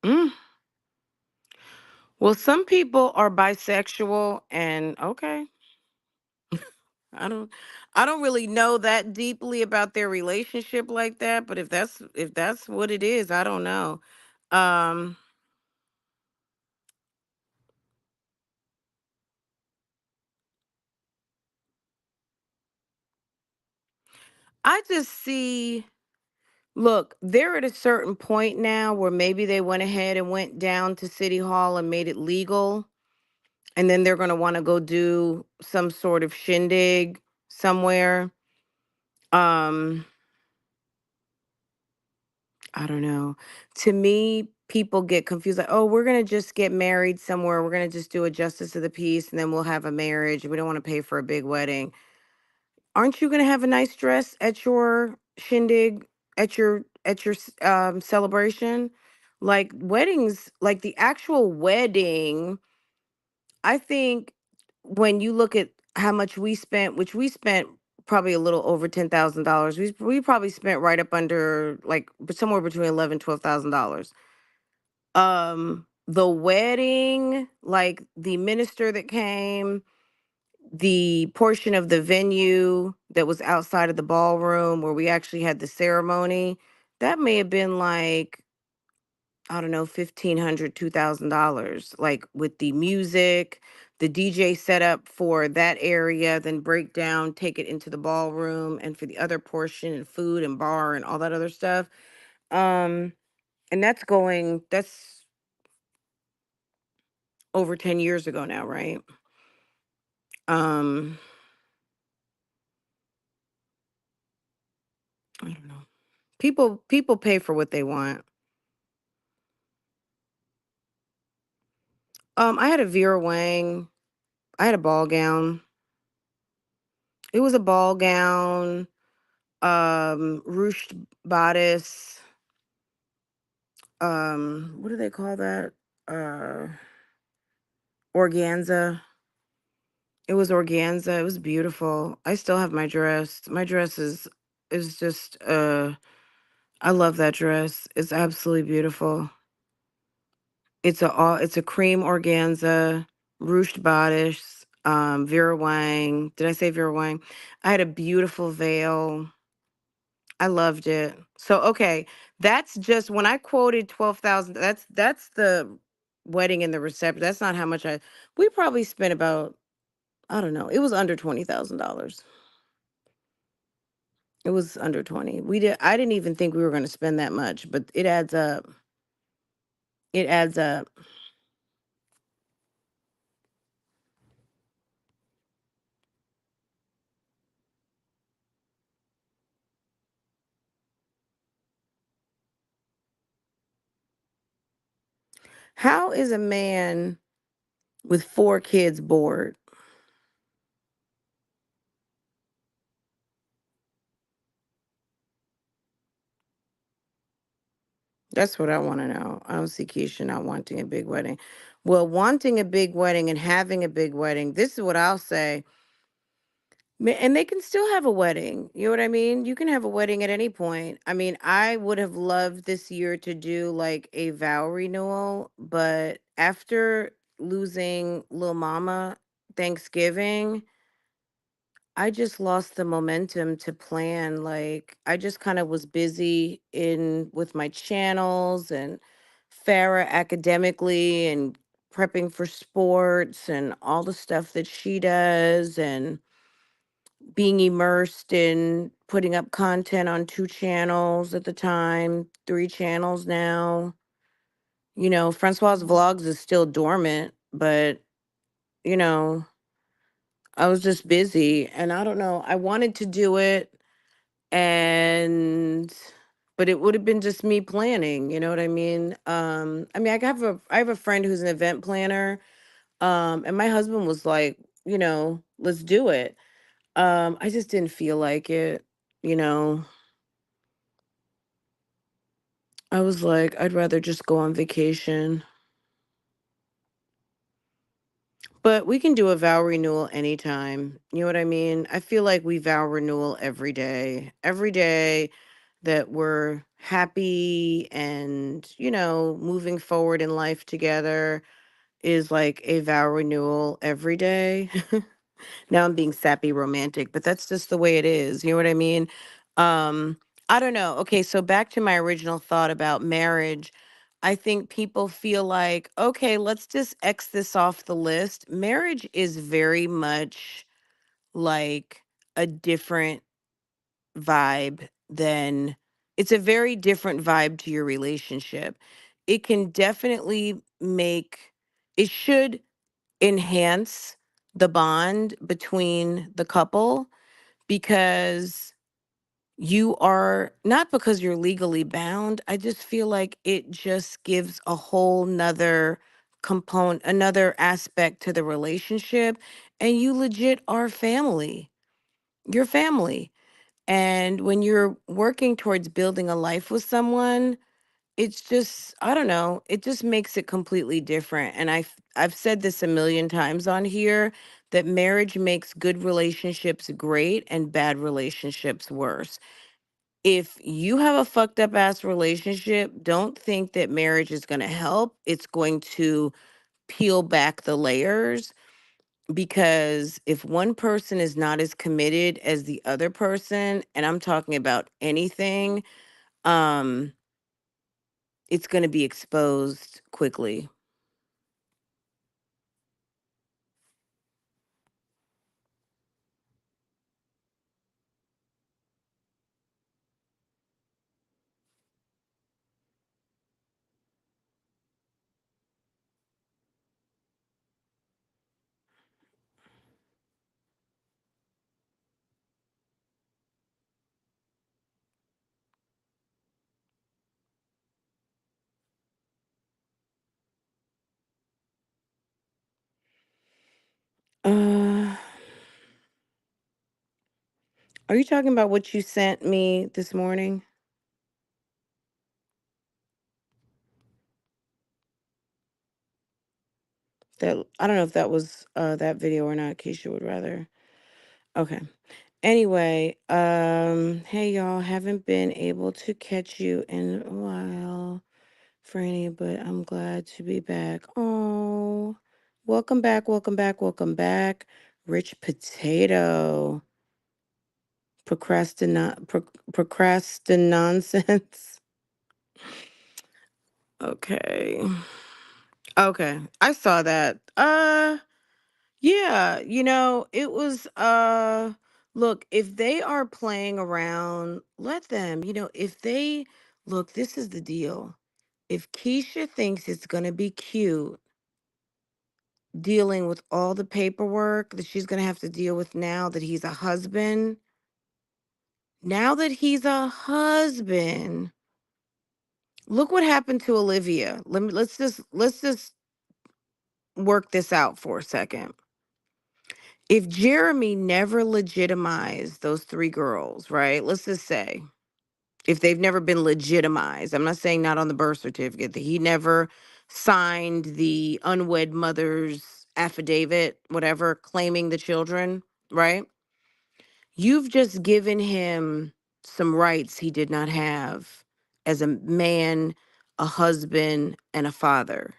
Mm. Well, some people are bisexual and okay. I don't I don't really know that deeply about their relationship like that, but if that's what it is, I don't know. Um I just see, look, they're at a certain point now where maybe they went ahead and went down to City Hall and made it legal, and then they're going to want to go do some sort of shindig somewhere. Um I don't know. To me, people get confused like, "Oh, we're going to just get married somewhere. We're going to just do a justice of the peace and then we'll have a marriage. We don't want to pay for a big wedding." Aren't you going to have a nice dress at your shindig, at your celebration? Like weddings, like the actual wedding, I think when you look at how much we spent, which we spent probably a little over $10,000. We probably spent right up under like somewhere between 11, $12,000. The wedding, like the minister that came, the portion of the venue that was outside of the ballroom where we actually had the ceremony, that may have been like, I don't know, 1,500, $2,000, like with the music, the DJ setup for that area, then break down, take it into the ballroom, and for the other portion and food and bar and all that other stuff. Um, and that's over 10 years ago now, right? Um, I don't know. People pay for what they want. I had a Vera Wang. I had a ball gown. It was a ball gown, ruched bodice, what do they call that? Uh, Organza. It was organza. It was beautiful. I still have my dress. My dress is just I love that dress. It's absolutely beautiful. It's a cream organza, ruched bodice, Vera Wang. Did I say Vera Wang? I had a beautiful veil. I loved it. So okay, that's just when I quoted 12,000. That's the wedding and the reception. That's not how much I. We probably spent about, I don't know. It was under $20,000. It was under 20. We did. I didn't even think we were going to spend that much, but it adds up. It adds up. How is a man with 4 kids bored? That's what I want to know. I don't see Keisha not wanting a big wedding. Well, wanting a big wedding and having a big wedding, this is what I'll say. And they can still have a wedding. You know what I mean? You can have a wedding at any point. I mean, I would have loved this year to do like a vow renewal, but after losing Lil Mama Thanksgiving, I just lost the momentum to plan. Like, I just kind of was busy in with my channels and Farah academically and prepping for sports and all the stuff that she does and being immersed in putting up content on 2 channels at the time, 3 channels now. Francoise Vlogs is still dormant, but, you know, I was just busy and I don't know, I wanted to do it and but it would have been just me planning, you know what I mean? I have a friend who's an event planner, and my husband was like, "Let's do it." I just didn't feel like it, you know. I was like, I'd rather just go on vacation. But we can do a vow renewal anytime. You know what I mean? I feel like we vow renewal every day. Every day that we're happy and, moving forward in life together is like a vow renewal every day. Now I'm being sappy romantic, but that's just the way it is. You know what I mean? Um, I don't know. Okay, so back to my original thought about marriage. I think people feel like, okay, let's just X this off the list. Marriage is very much like a different vibe than it's a very different vibe to your relationship. It can definitely it should enhance the bond between the couple because you are not because you're legally bound. I just feel like it just gives a whole nother component, another aspect to the relationship. And you legit are family. You're family. And when you're working towards building a life with someone, it's just, I don't know, it just makes it completely different. And I've said this a million times on here that marriage makes good relationships great and bad relationships worse. If you have a fucked up ass relationship, don't think that marriage is going to help. It's going to peel back the layers because if one person is not as committed as the other person, and I'm talking about anything, um, it's going to be exposed quickly. Uh, are you talking about what you sent me this morning? That I don't know if that was that video or not. Keisha would rather. Okay. Anyway, hey y'all, haven't been able to catch you in a while, Franny, but I'm glad to be back. Oh, welcome back, welcome back, welcome back. Rich Potato. Procrastinonsense. Okay. Okay. I saw that. Yeah, it was look, if they are playing around, let them. If they look, this is the deal. If Keisha thinks it's going to be cute dealing with all the paperwork that she's going to have to deal with now that he's a husband, look what happened to Olivia. Let's just work this out for a second. If Jeremy never legitimized those 3 girls, right? Let's just say if they've never been legitimized. I'm not saying not on the birth certificate, that he never signed the unwed mother's affidavit, whatever, claiming the children, right? You've just given him some rights he did not have as a man, a husband, and a father.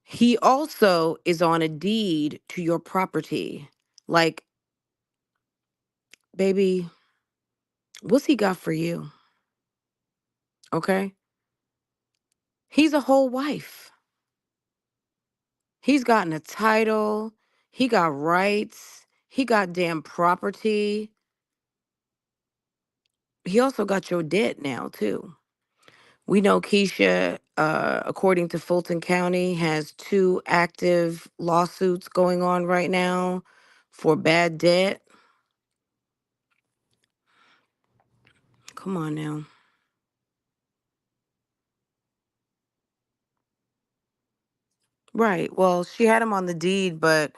He also is on a deed to your property. Like, baby, what's he got for you? Okay? He's a whole wife. He's gotten a title. He got rights. He got damn property. He also got your debt now, too. We know Keisha, according to Fulton County, has 2 active lawsuits going on right now for bad debt. Come on now. Right. Well, she had him on the deed, but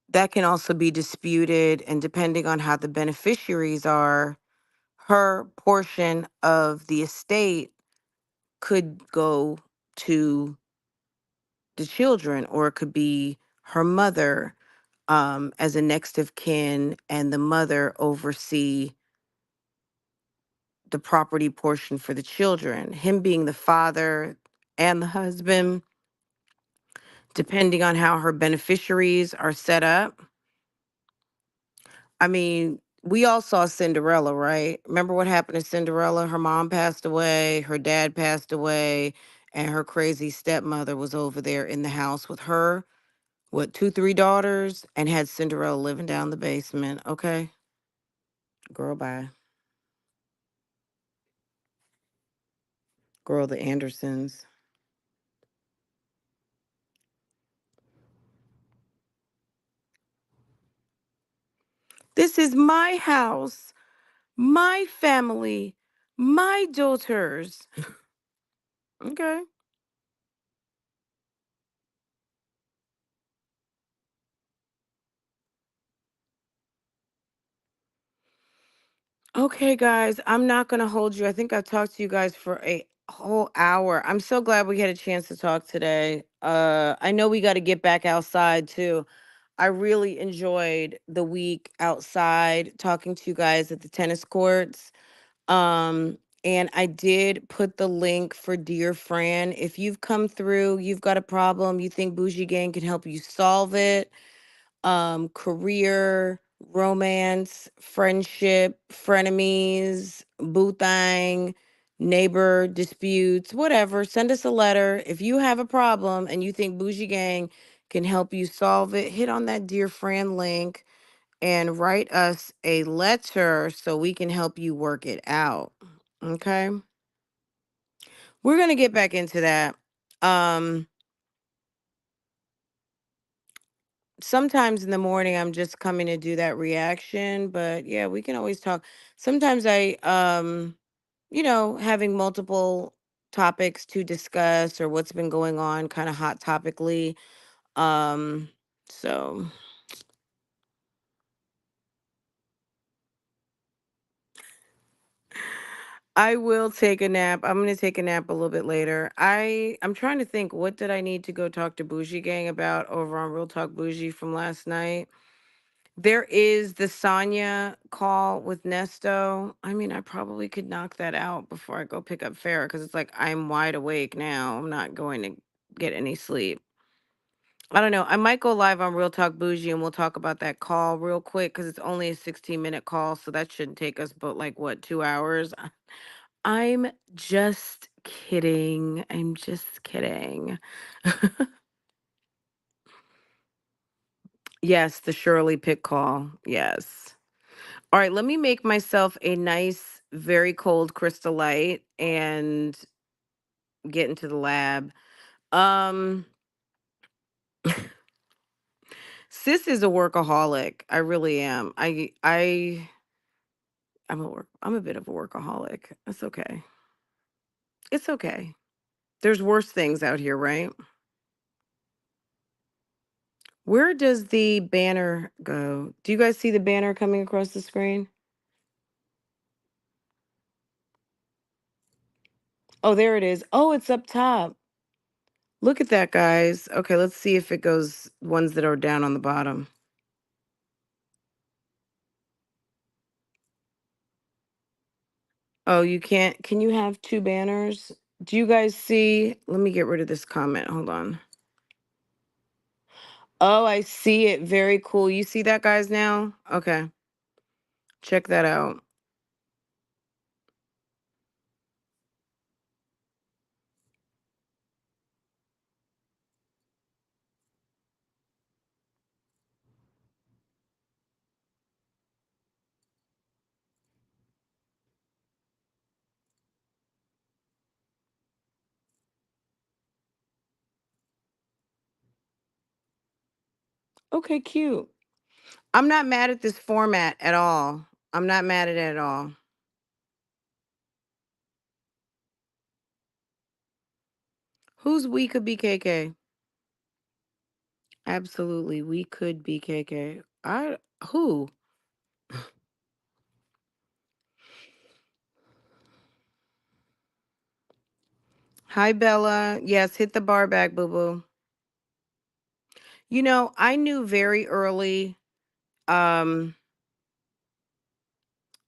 that can also be disputed. And depending on how the beneficiaries are, her portion of the estate could go to the children, or it could be her mother as a next of kin, and the mother oversee the property portion for the children. Him being the father and the husband, depending on how her beneficiaries are set up. I mean, we all saw Cinderella, right? Remember what happened to Cinderella? Her mom passed away, her dad passed away, and her crazy stepmother was over there in the house with her, what, 2, 3 daughters, and had Cinderella living down the basement. Okay, girl, bye. Girl, the Andersons. This is my house, my family, my daughters. Okay. Okay, guys, I'm not going to hold you. I think I've talked to you guys for a whole hour. I'm so glad we had a chance to talk today. I know we got to get back outside too. I really enjoyed the week outside talking to you guys at the tennis courts. And I did put the link for Dear Fran. If you've come through, you've got a problem, you think Bougie Gang can help you solve it, career, romance, friendship, frenemies, boo thang, neighbor disputes, whatever. Send us a letter. If you have a problem and you think Bougie Gang can help you solve it, hit on that Dear Fran link and write us a letter so we can help you work it out. Okay? We're going to get back into that. Um Sometimes in the morning I'm just coming to do that reaction, but yeah, we can always talk. Sometimes having multiple topics to discuss or what's been going on kind of hot topically. So I will take a nap. I'm going to take a nap a little bit later. I'm trying to think, what did I need to go talk to Bougie Gang about over on Real Talk Bougie from last night? There is the Sonya call with Nesto. I mean, I probably could knock that out before I go pick up Farrah, because it's like I'm wide awake now. I'm not going to get any sleep. I don't know. I might go live on Real Talk Bougie and we'll talk about that call real quick, because it's only a 16-minute call. So that shouldn't take us but like, what, 2 hours? I'm just kidding. I'm just kidding. Yes, the Shirley Pitt call. Yes. All right, let me make myself a nice, very cold Crystal Light and get into the lab. Um, Sis is a workaholic. I really am. I'm a bit of a workaholic. It's okay. It's okay. There's worse things out here, right? Where does the banner go? Do you guys see the banner coming across the screen? Oh, there it is. Oh, it's up top. Look at that, guys. Okay, let's see if it goes ones that are down on the bottom. Oh, you can't. Can you have two banners? Do you guys see? Let me get rid of this comment. Hold on. Oh, I see it. Very cool. You see that, guys, now? Okay. Check that out. Okay, cute. I'm not mad at this format at all. I'm not mad at it at all. Who's we could be KK? Absolutely, we could be KK. Who? Hi, Bella. Yes, hit the bar back, boo boo. I knew very early. Um,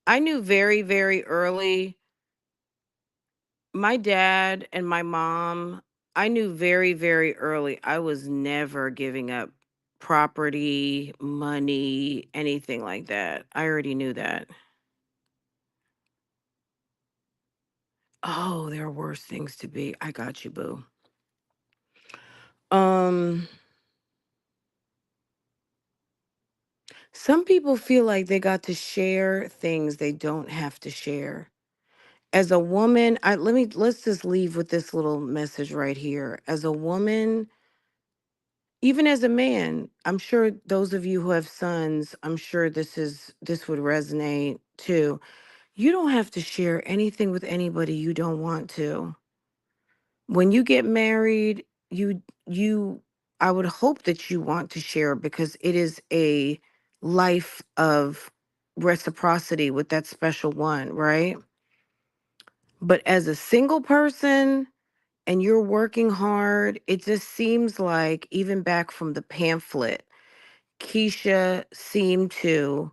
I knew very, very early. My dad and my mom, I knew very, very early I was never giving up property, money, anything like that. I already knew that. Oh, there are worse things to be. I got you, boo. Um, some people feel like they got to share things they don't have to share. As a woman, let's just leave with this little message right here. As a woman, even as a man, I'm sure those of you who have sons, I'm sure this would resonate too. You don't have to share anything with anybody you don't want to. When you get married, you I would hope that you want to share because it is a life of reciprocity with that special one, right? But as a single person and you're working hard, it just seems like even back from the pamphlet, Keisha seemed to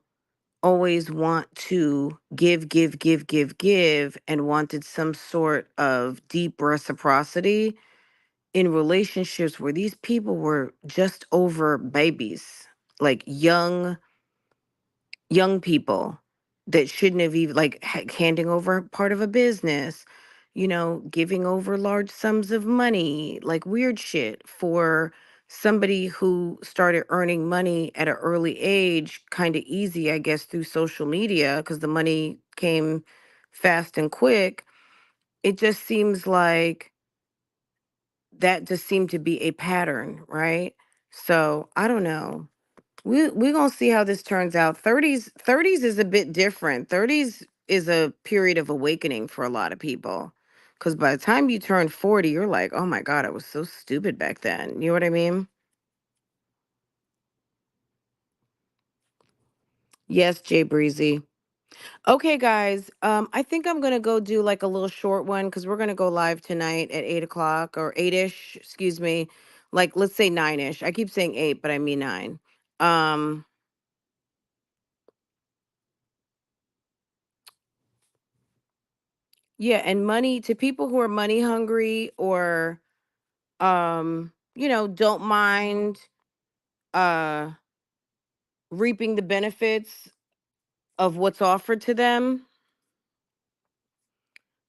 always want to give, give, give, give, give, and wanted some sort of deep reciprocity in relationships where these people were just over babies, like young people that shouldn't have even like handing over part of a business, giving over large sums of money, like weird shit for somebody who started earning money at an early age, kind of easy, I guess, through social media because the money came fast and quick. It just seems like that just seemed to be a pattern, right? So I don't know. We're gonna see how this turns out. 30s is a bit different. 30s is a period of awakening for a lot of people. Cause by the time you turn 40, you're like, oh my God, I was so stupid back then. You know what I mean? Yes, Jay Breezy. Okay, guys. I think I'm gonna go do like a little short one because we're gonna go live tonight at 8 o'clock or 8-ish, excuse me. Like let's say 9-ish. I keep saying 8, but I mean 9. Um, yeah, and money to people who are money hungry or don't mind uh reaping the benefits of what's offered to them.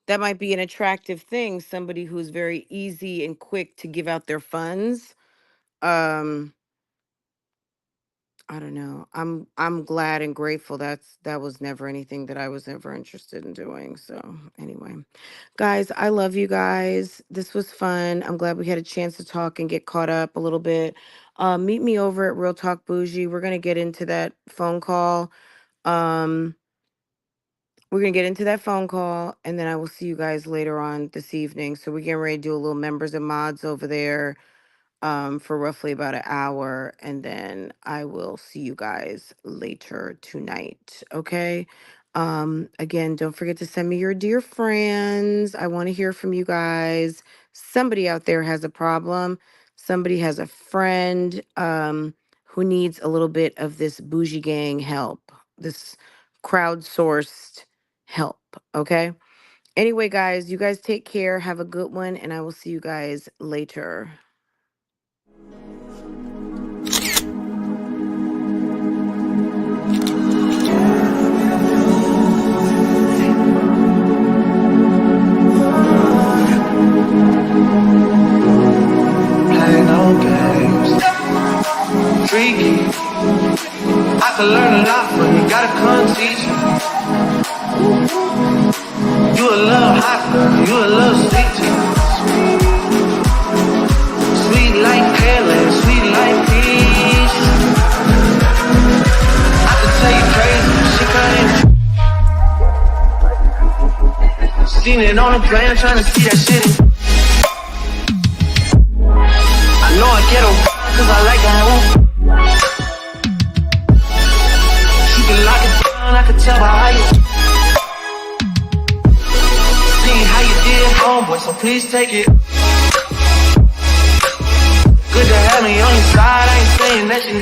That might be an attractive thing, somebody who's very easy and quick to give out their funds. Um I don't know. I'm glad and grateful that was never anything that I was ever interested in doing. So anyway, guys, I love you guys. This was fun. I'm glad we had a chance to talk and get caught up a little bit. Meet me over at Real Talk Bougie. We're gonna get into that phone call. Um, we're gonna get into that phone call, and then I will see you guys later on this evening. So we're getting ready to do a little members and mods over there for roughly about an hour, and then I will see you guys later tonight. Okay. Again, don't forget to send me your dear friends. I want to hear from you guys. Somebody out there has a problem. Somebody has a friend who needs a little bit of this bougie gang help, this crowdsourced help. Okay. Anyway, guys, you guys take care. Have a good one, and I will see you guys later. Play no games. Freaky. I could learn a lot from you. Gotta come teach me. You a little hot girl. You a little sweet too. Sweet like pearland, sweet like peach. I could tell you crazy. She couldn't. Seen it on the plane, trying to see that shit. I know I get her cause I like her. She can lock it down, I can tell by how you see how you did, homeboy, so please take it. Good to have me on your side, I ain't saying that you.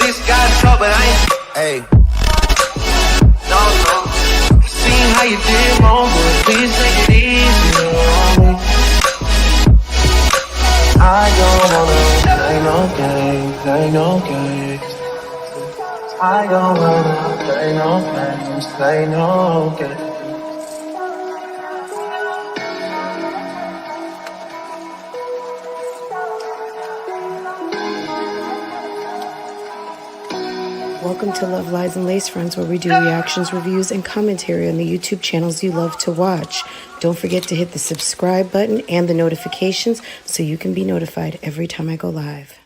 This guy's talk, but I ain't. Hey. No, no. Seen how you did, homeboy, please take it easy on me. I don't wanna play no games, play no games. I don't wanna play no games, play no games. Welcome to Love, Lies, and Lace Friends, where we do reactions, reviews, and commentary on the YouTube channels you love to watch. Don't forget to hit the subscribe button and the notifications so you can be notified every time I go live.